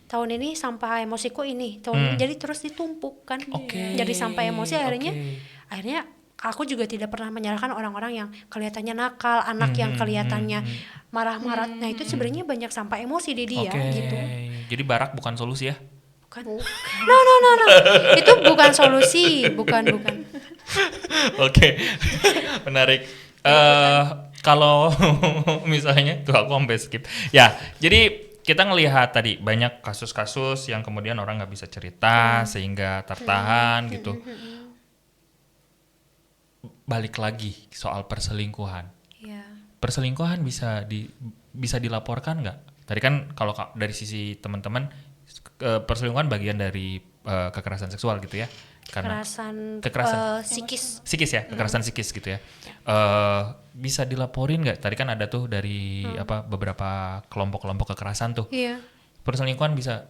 tahun ini sampah emosiku ini, tahun ini jadi terus ditumpuk kan, jadi sampai emosi akhirnya aku juga tidak pernah menyalahkan orang-orang yang kelihatannya nakal, anak yang kelihatannya marah-marah. Nah itu sebenarnya banyak sampah emosi di dia gitu. Jadi barak bukan solusi ya? Bukan. No. Itu bukan solusi, bukan. Menarik. Kalau misalnya tuh aku sampai skip. Ya, jadi kita ngelihat tadi banyak kasus-kasus yang kemudian orang nggak bisa cerita sehingga tertahan gitu. Balik lagi soal perselingkuhan. Perselingkuhan bisa dilaporkan nggak? Tadi kan kalau dari sisi teman-teman perselingkuhan bagian dari kekerasan seksual gitu ya? Kekerasan psikis ya, kekerasan psikis gitu ya. Bisa dilaporin nggak? Tadi kan ada tuh dari beberapa kelompok-kelompok kekerasan tuh. Perselingkuhan bisa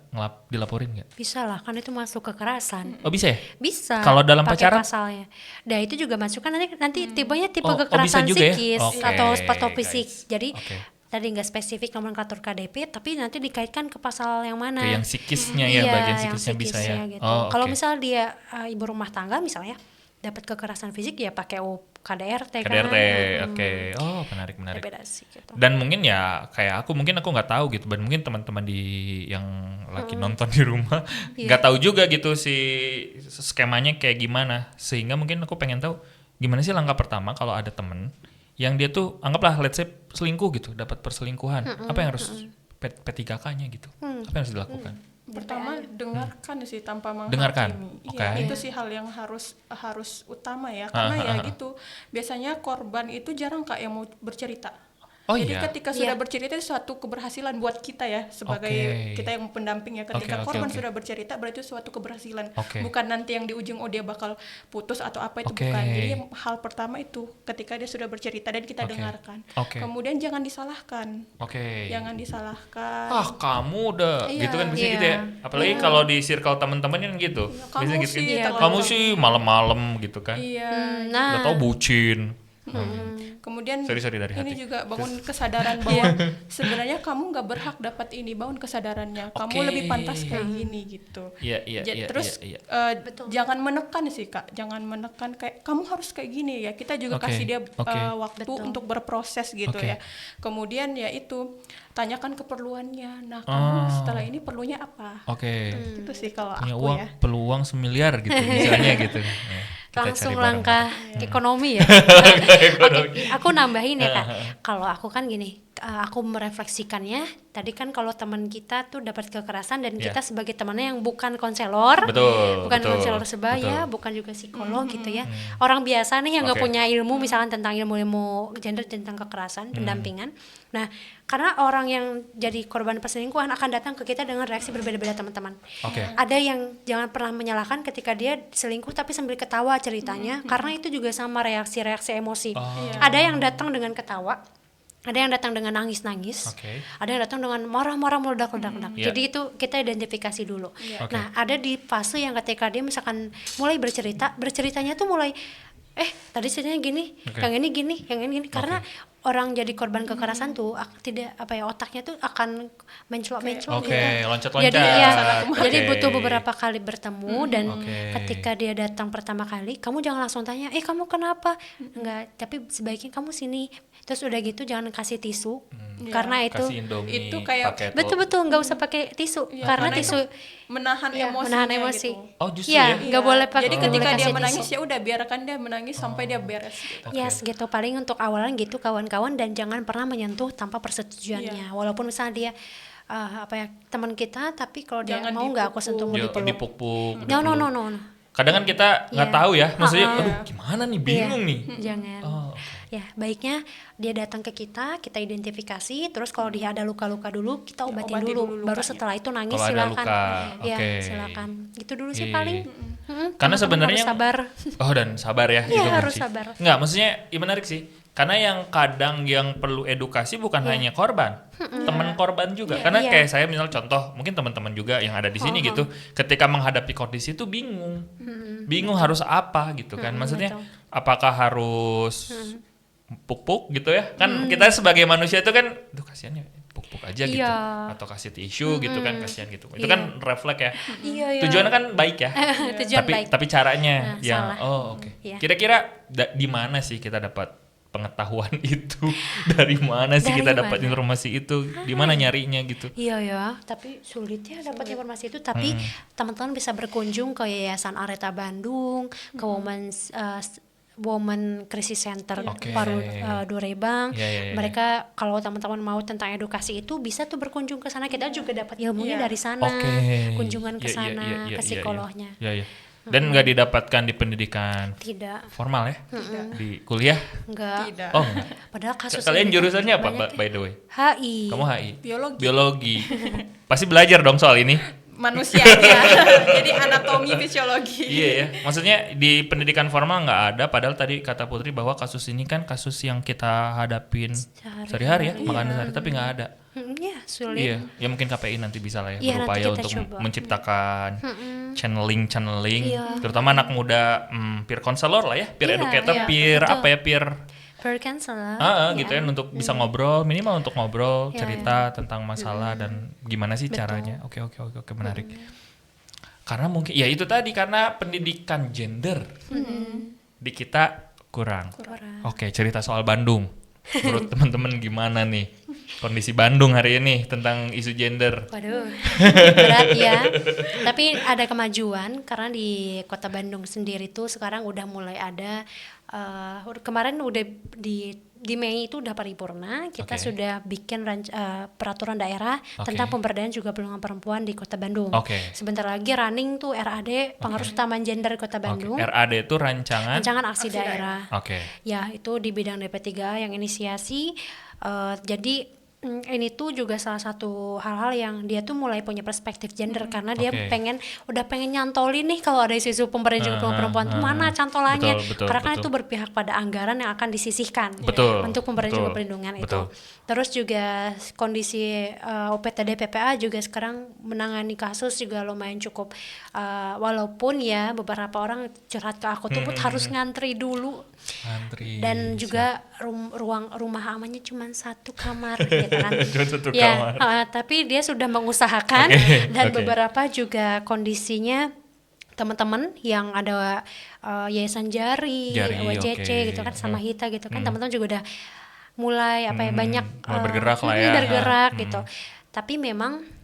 dilaporin nggak? Bisa lah, kan itu masuk kekerasan. Oh bisa ya? Bisa. Kalau dalam pacaran? Pasalnya. Nah itu juga masuk kan nanti tipenya tipe kekerasan psikis atau patofisik. Jadi tadi nggak spesifik nomenklatur KDP, tapi nanti dikaitkan ke pasal yang mana? Ke yang psikisnya bagian psikisnya bisa ya. Gitu. Kalau misal dia ibu rumah tangga misalnya dapat kekerasan fisik ya pakai KDRT kan. Oh menarik. Gitu. Dan mungkin ya kayak aku nggak tahu gitu, dan mungkin teman-teman yang lagi nonton di rumah nggak tahu juga gitu si skemanya kayak gimana, sehingga mungkin aku pengen tahu gimana sih langkah pertama kalau ada temen yang dia tuh anggaplah let's say selingkuh gitu, dapat perselingkuhan, apa yang harus P3K-nya gitu, apa yang harus dilakukan? Pertama dengarkan sih tanpa menghakimi. Dengarkan. Itu sih hal yang harus utama ya, karena ya gitu. Biasanya korban itu jarang Kak yang mau bercerita. Oh Jadi iya. ketika sudah bercerita itu suatu keberhasilan buat kita ya sebagai kita yang pendamping ya. Ketika korban sudah bercerita berarti suatu keberhasilan. Bukan nanti yang di ujung dia bakal putus atau apa itu bukan. Jadi hal pertama itu ketika dia sudah bercerita dan kita dengarkan. Kemudian jangan disalahkan. Jangan disalahkan. Ah, kamu udah gitu kan biasanya gitu ya. Apalagi kalau di circle teman-teman kan gitu. Biasanya gitu kan. Kamu sih malam-malam gitu kan. Udah tau bucin. Kemudian sorry dari ini hati. juga bangun kesadaran bahwa sebenarnya kamu nggak berhak dapat ini, bangun kesadarannya. Kamu lebih pantas kayak gini gitu. Terus jangan menekan sih Kak, jangan menekan kayak kamu harus kayak gini ya. Kita juga kasih dia waktu untuk berproses gitu ya. Kemudian ya itu tanyakan keperluannya. Nah kamu setelah ini perlunya apa? Itu sih kalau punya aku uang, ya. perlu uang 1 miliar gitu misalnya gitu. Langsung langkah ekonomi ya. Aku nambahin ya Kak. Kalau aku kan gini, aku merefleksikannya tadi kan kalau teman kita tuh dapat kekerasan dan kita sebagai temannya yang bukan konselor, bukan konselor sebaya, bukan juga psikolog gitu ya. Orang biasa nih yang nggak punya ilmu misalkan tentang ilmu gender, tentang kekerasan, pendampingan. Nah, karena orang yang jadi korban perselingkuhan akan datang ke kita dengan reaksi berbeda-beda teman-teman. Ada yang jangan pernah menyalahkan ketika dia selingkuh tapi sambil ketawa ceritanya, karena itu juga sama reaksi-reaksi emosi. Ada yang datang dengan ketawa, ada yang datang dengan nangis-nangis, ada yang datang dengan marah-marah meledak-ledak. Jadi itu kita identifikasi dulu. Nah, ada di fase yang ketika dia misalkan mulai berceritanya tuh mulai tadi ceritanya gini, yang ini gini, yang ini gini, karena orang jadi korban kekerasan tuh tidak otaknya tuh akan menclok-menclok gitu. Loncat-loncat. Jadi butuh beberapa kali bertemu dan ketika dia datang pertama kali, kamu jangan langsung tanya, kamu kenapa? Enggak, tapi sebaiknya kamu sini. Terus udah gitu jangan kasih tisu, karena itu kayak betul nggak usah pakai tisu, karena tisu menahan emosi. Gitu. Oh justru ya? Nggak boleh pakai. Jadi ketika dia menangis ya udah biarkan dia menangis sampai dia beres. Gitu. Gitu. Paling untuk awalan gitu kawan-kawan, dan jangan pernah menyentuh tanpa persetujuannya. Walaupun misalnya dia teman kita, tapi kalau dia mau nggak aku sentuh, mau dipeluk. No. Kadang kan kita nggak tahu ya, maksudnya, aduh gimana nih, bingung nih. Jangan. Ya, baiknya dia datang ke kita identifikasi, terus kalau dia ada luka-luka dulu, kita obatin dulu. Baru setelah itu nangis silakan. Silakan. Gitu dulu sih paling. Karena sebenarnya sabar. Dan sabar ya. Iya, harus sabar. Nggak, maksudnya menarik sih. Karena yang kadang yang perlu edukasi bukan hanya korban, teman korban juga. Karena kayak saya misal contoh, mungkin teman-teman juga yang ada di sini gitu, ketika menghadapi kondisi itu bingung harus apa gitu kan. Maksudnya apakah harus puk-puk gitu ya? Kan kita sebagai manusia itu kan, kasihan ya, puk-puk aja gitu, atau kasih tisu gitu kan, kasihan gitu. Itu kan refleks ya. Tujuannya kan baik ya. Tapi caranya yang Kira-kira di mana sih kita dapat pengetahuan itu? Dari mana sih kita dapat informasi itu? Di mana nyarinya gitu? Iya, tapi sulit ya dapat informasi itu. Tapi teman-teman bisa berkunjung ke Yayasan Areta Bandung, ke Women Crisis Center Paru Durebang. Mereka kalau teman-teman mau tentang edukasi itu bisa tuh berkunjung ke sana. Kita juga dapat ilmunya dari sana. Kunjungan ke sana, ke psikolognya. Dan nggak didapatkan di pendidikan formal ya? Di kuliah? Enggak. Tidak. Oh enggak. Padahal kasus kalian jurusannya apa by the way? HI. Kamu HI? Biologi. Pasti belajar dong soal ini? Manusianya. Jadi anatomi, fisiologi. Iya ya. Maksudnya di pendidikan formal nggak ada, padahal tadi kata Putri bahwa kasus ini kan kasus yang kita hadapin sehari-hari ya, makan sehari, tapi nggak ada. Iya, sulit. Iya, ya mungkin KPI nanti bisa lah ya berupaya untuk menciptakan channeling, terutama anak muda, peer counselor lah ya, peer educator, peer counselor. Gitu ya, untuk bisa ngobrol, minimal untuk ngobrol, cerita tentang masalah dan gimana sih caranya. Oke, menarik. Karena mungkin ya itu tadi, karena pendidikan gender di kita kurang. Oke, cerita soal Bandung. Menurut teman-teman gimana nih kondisi Bandung hari ini tentang isu gender? Waduh, berat ya. Tapi ada kemajuan karena di Kota Bandung sendiri tuh sekarang udah mulai ada. Kemarin udah di Mei itu udah paripurna, kita sudah bikin peraturan daerah tentang pemberdayaan juga perlindungan perempuan di Kota Bandung. Sebentar lagi running tuh RAD, pengaruh utama gender Kota Bandung. RAD itu rancangan aksi daerah. Ya, itu di bidang DP3 yang inisiasi Jadi ini tuh juga salah satu hal-hal yang dia tuh mulai punya perspektif gender karena dia udah pengen nyantolin nih kalau ada isu-isu pemberdayaan perempuan tuh mana cantolannya, karena kan itu berpihak pada anggaran yang akan disisihkan untuk pemberdayaan juga perlindungan itu. Terus juga kondisi OPTD PPA juga sekarang menangani kasus juga lumayan cukup, walaupun ya beberapa orang curhat ke aku tuh harus ngantri dulu. Dan juga rumah amannya cuma 1 kamar gitu kan. Ya, tapi dia sudah mengusahakan dan beberapa juga kondisinya teman-teman yang ada Yayasan Jari WJC gitu kan sama HITA gitu kan, teman-teman juga udah mulai banyak bergerak lah ya. Bergerak gitu. Tapi memang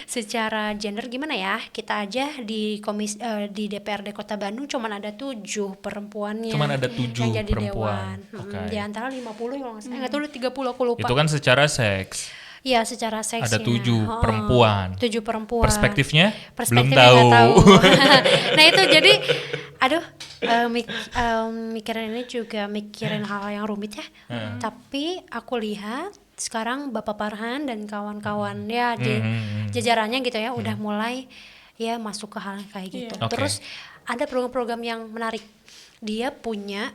secara gender gimana ya, kita aja di DPRD Kota Bandung cuman ada 7 perempuannya. Cuman ada 7 yang jadi perempuan. dewan. Di antara 50 kalau nggak salah, nggak tahu 30 aku lupa. Itu kan secara seks. Iya, secara seks ada 7 perempuan. 7 perempuan. Perspektifnya belum nggak tahu. Nah itu jadi, aduh, mikirin ini juga mikirin hal yang rumit ya. Tapi aku lihat sekarang Bapak Farhan dan kawan-kawan ya di jajarannya gitu ya udah mulai ya masuk ke hal kayak gitu. Terus ada program-program yang menarik. Dia punya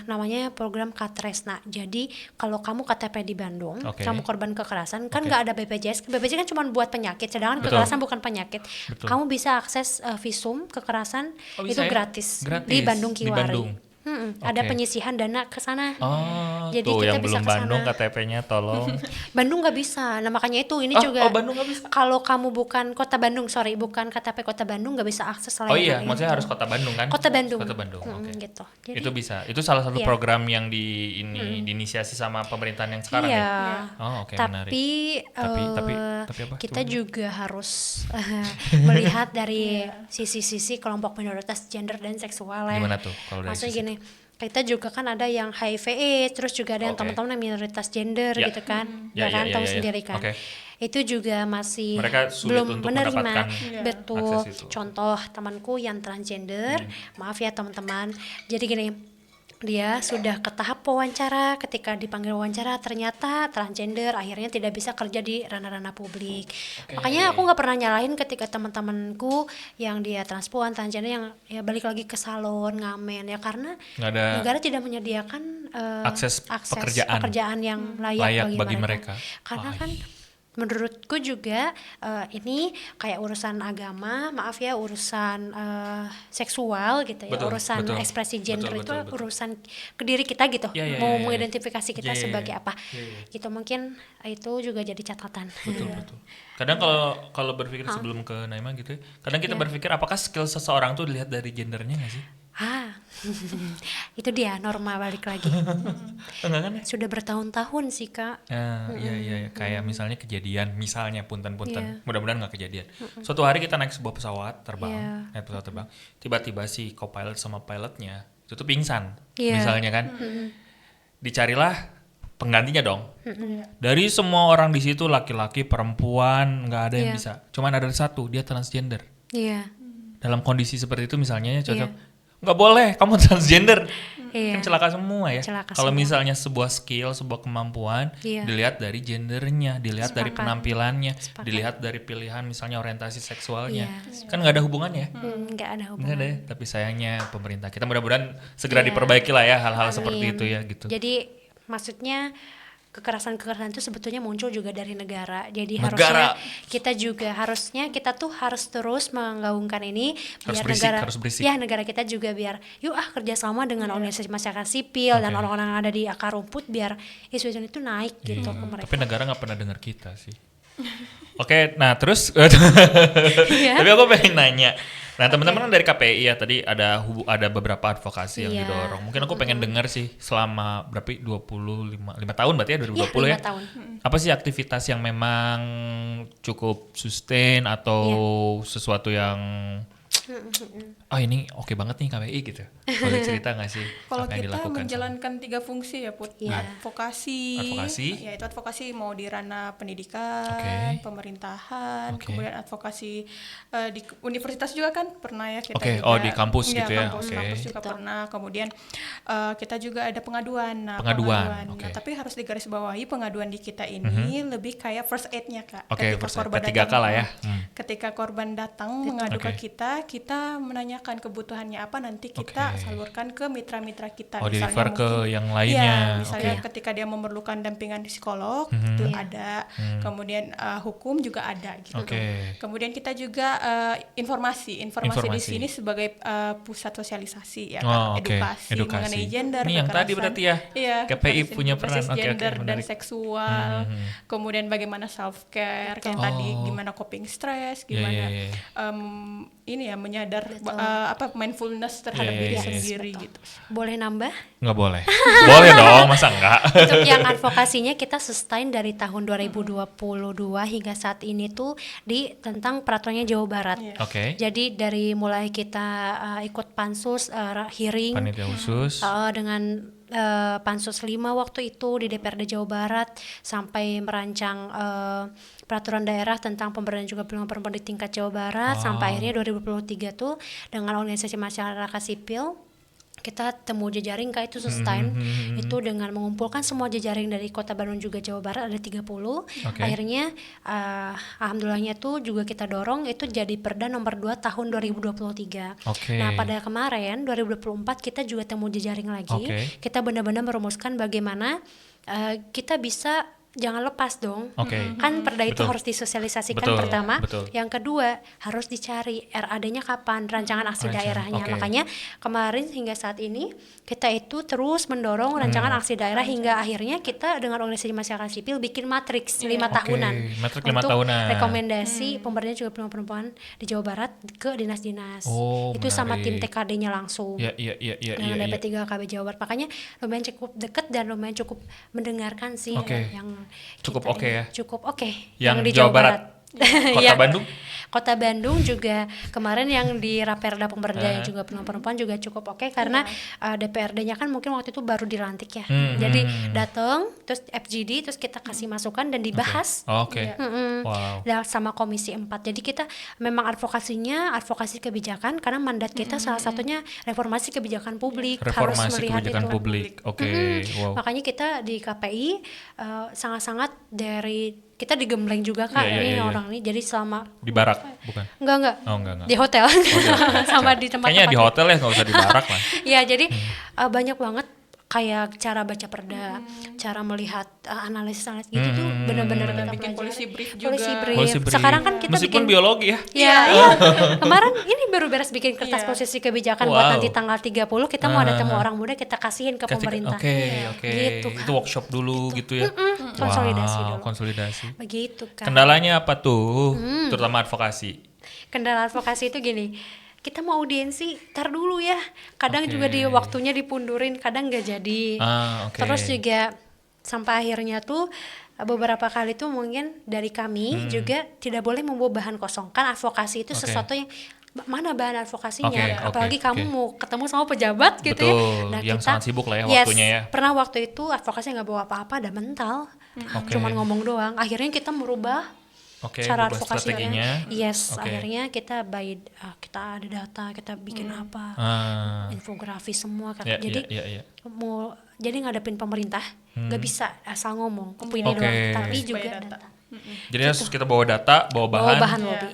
namanya program Katresna. Jadi kalau kamu KTP di Bandung, kamu korban kekerasan, kan nggak ada BPJS. BPJS kan cuma buat penyakit, sedangkan kekerasan bukan penyakit. Kamu bisa akses visum kekerasan itu gratis di Bandung Kiwari. Ada penyisihan dana ke sana. Jadi tuh kita yang bisa belum Bandung KTP-nya tolong. Bandung nggak bisa. Nah makanya itu ini juga. Bandung nggak bisa. Kalau kamu bukan Kota Bandung, bukan KTP Kota Bandung nggak bisa akses layanan. Oh iya, maksudnya harus Kota Bandung kan? Kota Bandung. Gitu. Jadi, itu bisa. Itu salah satu program yang diinisiasi sama pemerintahan yang sekarang ya. Menarik. Tapi apa? Kita juga harus melihat dari sisi-sisi kelompok minoritas gender dan seksual ya. Gimana tuh kalau dari maksudnya gini, kita juga kan ada yang HIV/AIDS, terus juga ada yang teman-teman yang minoritas gender gitu kan, tahu sendiri kan. Itu juga masih belum menerima. Betul. Contoh temanku yang transgender, maaf ya teman-teman. Jadi gini, dia sudah ke tahap wawancara, ketika dipanggil wawancara ternyata transgender, akhirnya tidak bisa kerja di ranah-ranah publik. Makanya aku nggak pernah nyalahin ketika teman-temanku yang dia transpuan, transgender yang ya balik lagi ke salon ngamen ya, karena negara tidak menyediakan akses pekerjaan yang layak bagi mereka. Karena kan menurutku juga ini kayak urusan agama, maaf ya, urusan seksual gitu ya, urusan ekspresi gender itu urusan ke diri kita gitu, mau mengidentifikasi kita sebagai apa, gitu. Mungkin itu juga jadi catatan. Betul. Kadang kalau berpikir sebelum ke Naima gitu, kadang kita berpikir apakah skill seseorang tuh dilihat dari gendernya nggak sih? Itu dia norma balik lagi. Enggak kan ya? Sudah bertahun-tahun sih Kak. Iya. Kayak misalnya kejadian, punten-punten. Mudah-mudahan nggak kejadian. Suatu hari kita naik sebuah pesawat terbang, tiba-tiba si co-pilot sama pilotnya itu tuh pingsan, misalnya kan. Dicarilah penggantinya dong. Dari semua orang di situ, laki-laki, perempuan, nggak ada yang bisa. Cuman ada satu, dia transgender. Dalam kondisi seperti itu misalnya cocok. Nggak boleh, kamu transgender. Kan celaka semua ya. Kalau misalnya sebuah skill, sebuah kemampuan dilihat dari gendernya, dilihat dari penampilannya, dilihat dari pilihan misalnya orientasi seksualnya, kan nggak ada hubungannya. Nggak ada hubungan. Nggak ada, tapi sayangnya pemerintah kita mudah-mudahan segera diperbaiki lah ya hal-hal seperti itu ya gitu. Jadi maksudnya kekerasan itu sebetulnya muncul juga dari negara. Jadi harusnya kita tuh harus terus menggaungkan ini biar negara kita juga biar kerjasama dengan organisasi masyarakat sipil dan orang-orang yang ada di akar rumput biar isu-isu itu naik gitu ke mereka. Tapi negara nggak pernah dengar kita sih. Nah terus tapi aku pengen nanya. Nah teman-teman dari KPI ya tadi ada beberapa advokasi yang didorong. Mungkin aku pengen dengar sih selama berapa 5 tahun berarti ya 2020 ya. Tahun. Apa sih aktivitas yang memang cukup sustain atau sesuatu yang oh ini oke banget nih KPI gitu. Boleh cerita nggak sih Kalau apa yang kita dilakukan? menjalankan 3 fungsi ya Put. Iya. Advokasi, yaitu advokasi mau di ranah pendidikan, pemerintahan, kemudian advokasi di universitas juga kan pernah ya kita juga. Oh di kampus gitu ya. Kampus juga pernah. Kemudian kita juga ada pengaduan. Pengaduan. Nah, tapi harus digarisbawahi pengaduan di kita ini lebih kayak first aid-nya Kak. Ketiga kala ya. Ketika korban datang mengadu ke kita menanyakan kebutuhannya apa, nanti kita salurkan ke mitra-mitra kita. Oh, misalnya di-refer ke yang lainnya. Ya, misalnya ketika dia memerlukan dampingan psikolog itu ada, kemudian hukum juga ada gitu. Kemudian kita juga informasi di sini sebagai pusat sosialisasi ya, edukasi mengenai gender, ini yang tadi berarti ya. KPI punya peran gender dan seksual. Kemudian bagaimana self care, kayak tadi gimana coping stress, gimana ini ya menyadar mindfulness terhadap diri sendiri gitu. Boleh nambah? Nggak boleh. Boleh dong, masa enggak? Untuk yang advokasinya kita sustain dari tahun 2022 hingga saat ini tuh di tentang peraturannya Jawa Barat. Jadi dari mulai kita ikut pansus hearing panitia khusus dengan Pansus 5 waktu itu di DPRD Jawa Barat sampai merancang peraturan daerah tentang pemberdayaan juga perempuan di tingkat Jawa Barat sampai akhirnya 2023 tuh dengan organisasi masyarakat sipil kita temu jejaring Kak itu sustain itu dengan mengumpulkan semua jejaring dari Kota Bandung juga Jawa Barat ada 30. Akhirnya alhamdulillahnya tuh juga kita dorong itu jadi Perda nomor 2 tahun 2023. Nah, pada kemarin 2024 kita juga temu jejaring lagi. Kita benar-benar merumuskan bagaimana kita bisa jangan lepas dong. Kan Perda itu harus disosialisasikan pertama. Yang kedua harus dicari RAD-nya kapan, rancangan aksi daerahnya. Makanya kemarin hingga saat ini kita itu terus mendorong rancangan aksi daerah hingga akhirnya kita dengan organisasi masyarakat sipil bikin matriks 5 tahunan untuk rekomendasi pemberdayaan juga perempuan di Jawa Barat ke dinas-dinas. Itu sama tim TKD-nya langsung. Dengan DP3 KB Jawa Barat. Makanya lumayan cukup dekat dan lumayan cukup mendengarkan sih yang cukup ya. Cukup oke. Yang di Jawa Barat. Kota Bandung? Kota Bandung juga kemarin yang di Raperda Pemberdayaan juga perempuan juga cukup oke karena DPRD-nya kan mungkin waktu itu baru dilantik ya. Jadi datang terus FGD terus kita kasih masukan dan dibahas. Dan sama Komisi 4. Jadi kita memang advokasi kebijakan karena mandat kita salah satunya reformasi kebijakan publik. Harus melihat kebijakan itu. Publik. Makanya kita di KPI sangat-sangat dari kita digembleng juga Kak orang ini jadi selama di barak bukan? Enggak. Enggak. Di hotel. Sama di tempat-tempat. Kayaknya di hotel ya nggak usah di barak lah. Ya jadi banyak banget kayak cara baca perda, cara melihat analisis gitu tuh benar-benar kita bikin pelajari. policy brief juga. Policy brief. Sekarang kan kita meskipun bikin biologi ya. Iya. Kemarin ini baru beres bikin kertas posisi kebijakan buat nanti tanggal 30 kita mau ada temu orang muda kita kasihin ke pemerintah. Gitu, itu workshop dulu gitu ya. Konsolidasi. Begitu kan. Kendalanya apa tuh? Terutama advokasi. Kendala advokasi itu gini. Kita mau audiensi, tar dulu ya. Kadang juga di waktunya dipundurin, kadang nggak jadi. Terus juga sampai akhirnya tuh beberapa kali tuh mungkin dari kami juga tidak boleh membawa bahan kosong. Kan advokasi itu sesuatu yang mana bahan advokasinya, apalagi kamu mau ketemu sama pejabat gitu ya. Nah, yang kita, sangat sibuk lah ya waktunya ya. Pernah waktu itu advokasi nggak bawa apa-apa, ada mental, cuman ngomong doang. Akhirnya kita merubah cara advokasi strateginya. Akhirnya kita kita ada data, kita bikin apa, infografis semua kan. Jadi ngadepin pemerintah nggak bisa asal ngomong opini doang, tapi juga data. Jadi harus kita bawa data, bawa bahan lobby.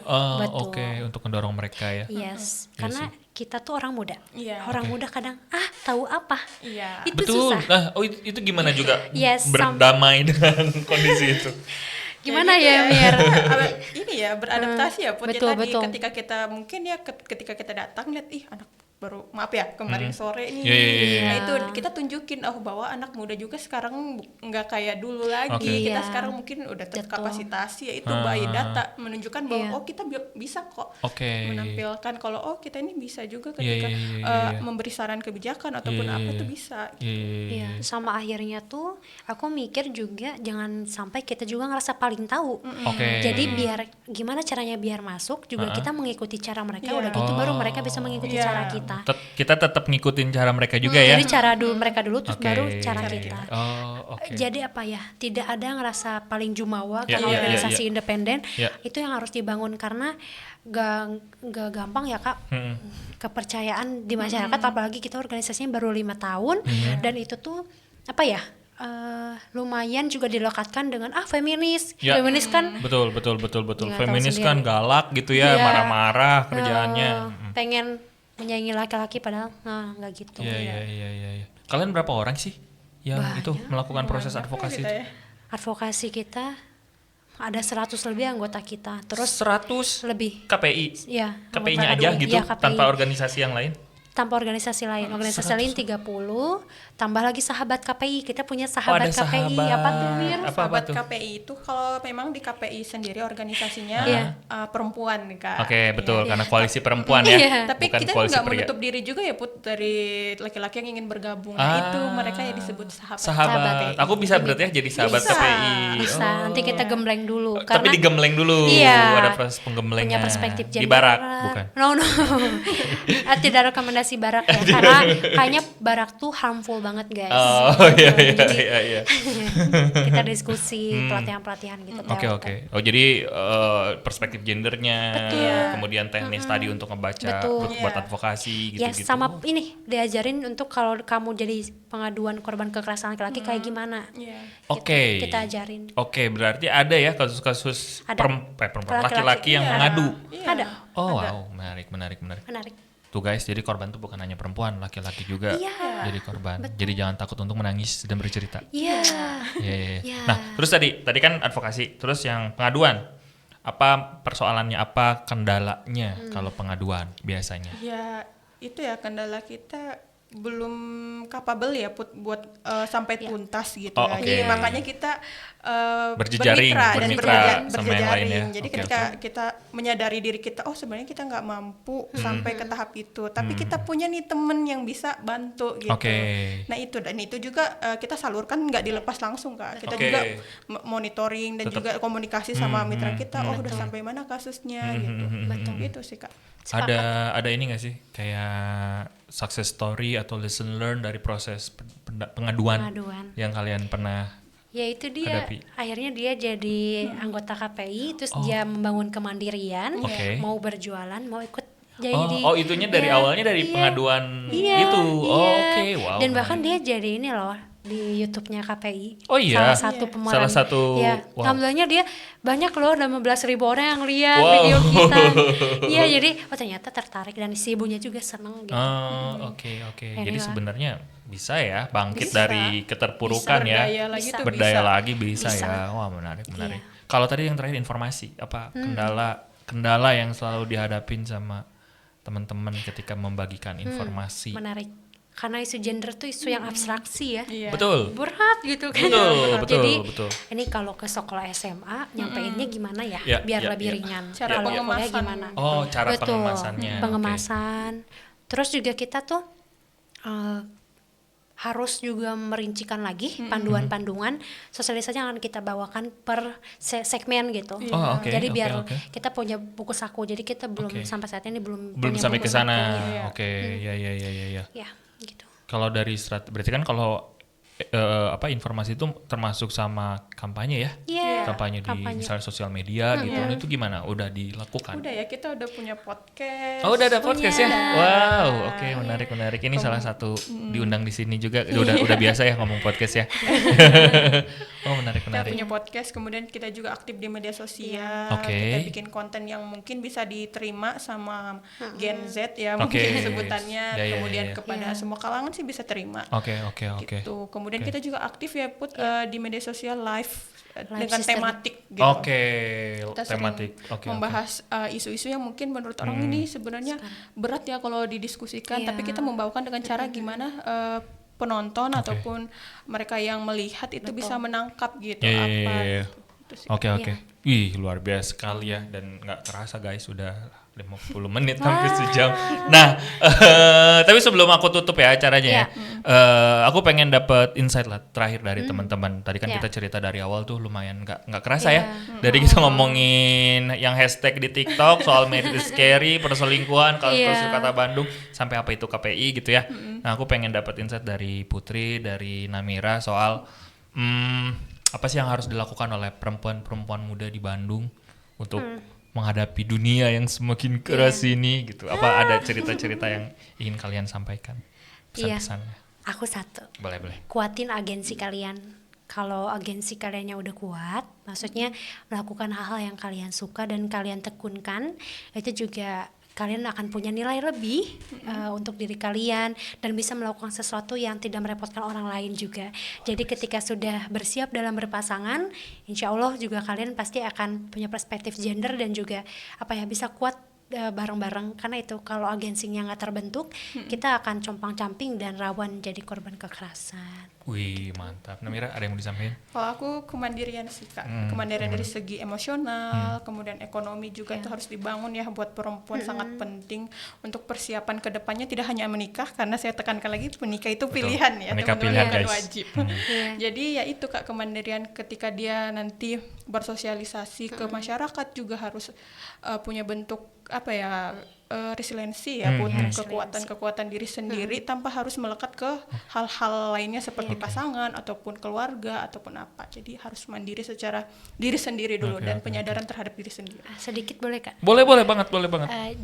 Untuk mendorong mereka ya. Karena kita tuh orang muda. Orang muda kadang tahu apa. Itu betul. susah. Nah, itu gimana juga berdamai dengan kondisi itu. Gimana ya Mir? Ini ya beradaptasi ya Put. Betul. Ketika kita mungkin ya ketika kita datang lihat anak baru maaf ya kemarin sore nih. Nah itu kita tunjukin bahwa anak muda juga sekarang nggak kayak dulu lagi. Kita sekarang mungkin udah terkapasitasi, yaitu by data menunjukkan bahwa kita bisa kok menampilkan kalau kita ini bisa juga ketika memberi saran kebijakan ataupun apa itu bisa. Sama akhirnya tuh aku mikir juga jangan sampai kita juga ngerasa paling tahu. Jadi biar gimana caranya biar masuk juga kita mengikuti cara mereka, udah gitu baru mereka bisa mengikuti cara kita. Kita tetap ngikutin cara mereka juga ya. Jadi cara dulu mereka dulu terus baru cara kita. Jadi apa ya? Tidak ada ngerasa paling jumawa karena organisasi independen itu yang harus dibangun karena gak gampang ya Kak. Kepercayaan di masyarakat apalagi kita organisasinya baru 5 tahun dan itu tuh apa ya? Lumayan juga dilekatkan dengan feminis. Feminis kan betul. Feminis kan galak gitu ya, marah-marah kerjaannya. Pengen menyaingi laki-laki padahal nggak gitu. Iya. Kalian berapa orang sih yang itu melakukan proses advokasi itu? Advokasi kita ada 100 lebih anggota kita. Terus 100 lebih KPI. Iya. KPI-nya aja gitu tanpa organisasi yang lain? Tanpa organisasi lain. Organisasi lain 30, tambah lagi sahabat KPI. Kita punya sahabat KPI. Apa tuh, Mir? Sahabat KPI itu kalau memang di KPI sendiri organisasinya perempuan nih Kak. Betul, karena koalisi perempuan ya. Tapi kita nggak menutup diri juga ya Put dari laki-laki yang ingin bergabung. Itu mereka yang disebut sahabat. Aku bisa berarti ya jadi sahabat KPI. Bisa, nanti kita gembleng dulu. Tapi digembleng dulu. Ada proses penggemblengan. Punya perspektif gender. Di barak, bukan? No. Tidak rekomendasi barak ya, karena kayaknya barak tuh harmful banget guys. Iya. Kita diskusi pelatihan-pelatihan gitu. Oke. Jadi perspektif gendernya, kemudian teknis tadi untuk ngebaca, buat advokasi gitu. Ya sama ini diajarin untuk kalau kamu jadi pengaduan korban kekerasan laki-laki kayak gimana. Kita ajarin. Berarti ada ya kasus-kasus perempuan laki-laki yang mengadu. Ada. Wow, menarik. Tuh guys, jadi korban tuh bukan hanya perempuan, laki-laki juga jadi korban. Betul. Jadi jangan takut untuk menangis dan bercerita. Nah, terus tadi kan advokasi, terus yang pengaduan. Apa persoalannya, apa kendalanya kalau pengaduan biasanya? Ya, itu ya kendala kita belum capable ya buat sampai tuntas gitu ya. Jadi makanya kita berjejaring bermitra sama yang lain ya. Jadi ketika kita menyadari diri kita, sebenarnya kita nggak mampu sampai ke tahap itu, tapi kita punya nih temen yang bisa bantu gitu. Nah itu juga kita salurkan nggak dilepas langsung Kak. Kita juga monitoring dan juga komunikasi sama mitra kita. Udah sampai mana kasusnya gitu. Gitu sih Kak. Ada ini nggak sih kayak success story atau lesson learn dari proses pengaduan yang kalian pernah? Ya itu dia, akhirnya dia jadi anggota KPI, terus dia membangun kemandirian, mau berjualan, mau ikut jadi itunya dari awalnya dari pengaduan itu. Wow. Dan bahkan dia jadi ini loh di YouTube-nya KPI. Salah satu pemeran. Alhamdulillahnya dia banyak loh, 15.000 orang yang lihat video kita. Jadi ternyata tertarik dan si ibunya juga seneng gitu. Jadi sebenarnya bisa ya bangkit dari keterpurukan berdaya lagi bisa ya. Wah, menarik. Kalau tadi yang terakhir informasi, apa kendala yang selalu dihadapin sama teman-teman ketika membagikan informasi? Menarik. Karena isu gender tuh isu yang abstraksi ya. Betul. Berat gitu kan. Betul. Ini kalau ke sekolah SMA nyampeinnya gimana ya? Biar lebih ringan. Cara pengemasan gimana? Cara pengemasannya. Pengemasan. Terus juga kita tuh harus juga merincikan lagi panduan-panduan sosialisasi yang akan kita bawakan per segmen gitu. Jadi biar kita punya buku saku. Jadi kita belum sampai saat ini belum sampai ke sana. Ya, gitu. Kalau dari berarti kan kalau informasi itu termasuk sama kampanye ya? Kampanye di misalnya sosial media gitu. Itu gimana? Udah dilakukan? Udah ya, kita udah punya podcast. Udah ada podcast ya? Wow, menarik. Ini salah satu diundang di sini juga. Udah biasa ya ngomong podcast ya. Menarik. Kita punya podcast, kemudian kita juga aktif di media sosial. Kita bikin konten yang mungkin bisa diterima sama Gen Z ya, mungkin sebutannya. Kemudian kepada semua kalangan sih bisa terima. Oke. Gitu. Kemudian kita juga aktif ya di media sosial live dengan tematik gitu. Oke, Kita sering tematik. Oke. membahas isu-isu yang mungkin menurut orang ini sebenarnya berat ya kalau didiskusikan, Iya. tapi kita membawakan dengan cara gimana penonton ataupun mereka yang melihat itu bisa menangkap gitu apa. Gitu sih. Oke. Wih, luar biasa sekali ya, dan nggak kerasa guys sudah 50 menit hampir sejam. Nah, tapi sebelum aku tutup ya acaranya ya, aku pengen dapat insight lah terakhir dari teman-teman. Tadi kan kita cerita dari awal tuh lumayan nggak kerasa ya. Dari kita ngomongin yang hashtag di TikTok soal married is scary, perselingkuhan, kasus kata Bandung, sampai apa itu KPI gitu ya. Nah, aku pengen dapat insight dari Putri, dari Namira soal apa sih yang harus dilakukan oleh perempuan-perempuan muda di Bandung untuk menghadapi dunia yang semakin keras ini gitu. Apa ada cerita-cerita yang ingin kalian sampaikan? Pesan-pesannya. Aku satu. Boleh. Kuatin agensi kalian. Kalau agensi kaliannya udah kuat, maksudnya melakukan hal-hal yang kalian suka dan kalian tekunkan, itu juga kalian akan punya nilai lebih untuk diri kalian dan bisa melakukan sesuatu yang tidak merepotkan orang lain juga. Jadi ketika sudah bersiap dalam berpasangan, insya Allah juga kalian pasti akan punya perspektif gender dan juga bisa kuat bareng-bareng, karena itu kalau agensinya nggak terbentuk, kita akan compang-camping dan rawan jadi korban kekerasan. Wih, mantap. Namira, ada yang mau disampaikan? Kalau aku kemandirian sih Kak, kemandirian dari segi emosional, kemudian ekonomi juga itu harus dibangun ya buat perempuan, sangat penting untuk persiapan kedepannya, tidak hanya menikah, karena saya tekankan lagi menikah itu pilihan ya, menikah teman-teman, pilihan, bukan guys. wajib. Jadi ya itu Kak, kemandirian ketika dia nanti bersosialisasi ke masyarakat juga harus punya bentuk resiliensi ya, punya kekuatan diri sendiri tanpa harus melekat ke hal-hal lainnya seperti pasangan ataupun keluarga ataupun apa. Jadi harus mandiri secara diri sendiri dulu dan penyadaran terhadap diri sendiri. Sedikit boleh Kak? Boleh banget.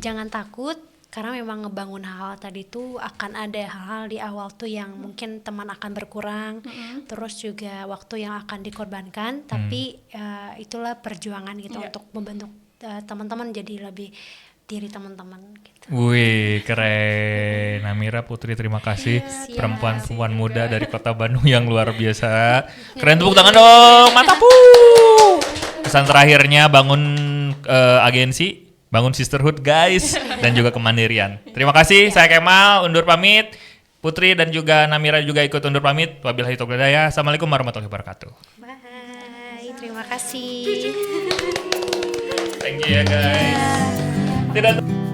Jangan takut, karena memang ngebangun hal-hal tadi tuh akan ada hal-hal di awal tuh yang mungkin teman akan berkurang, terus juga waktu yang akan dikorbankan, tapi itulah perjuangan gitu untuk membentuk teman-teman jadi lebih diri teman-teman gitu. Wih, keren. Namira, Putri, terima kasih. Perempuan-perempuan muda dari Kota Bandung yang luar biasa. Keren, tepuk tangan dong. Mantap. Pesan terakhirnya, bangun agensi, bangun sisterhood guys, dan juga kemandirian. Terima kasih, saya Kemal, undur pamit. Putri dan juga Namira juga ikut undur pamit. Wabillahi taufiq wal hidayah. Assalamualaikum warahmatullahi wabarakatuh. Bye, terima kasih. Thank you ya guys. Tidak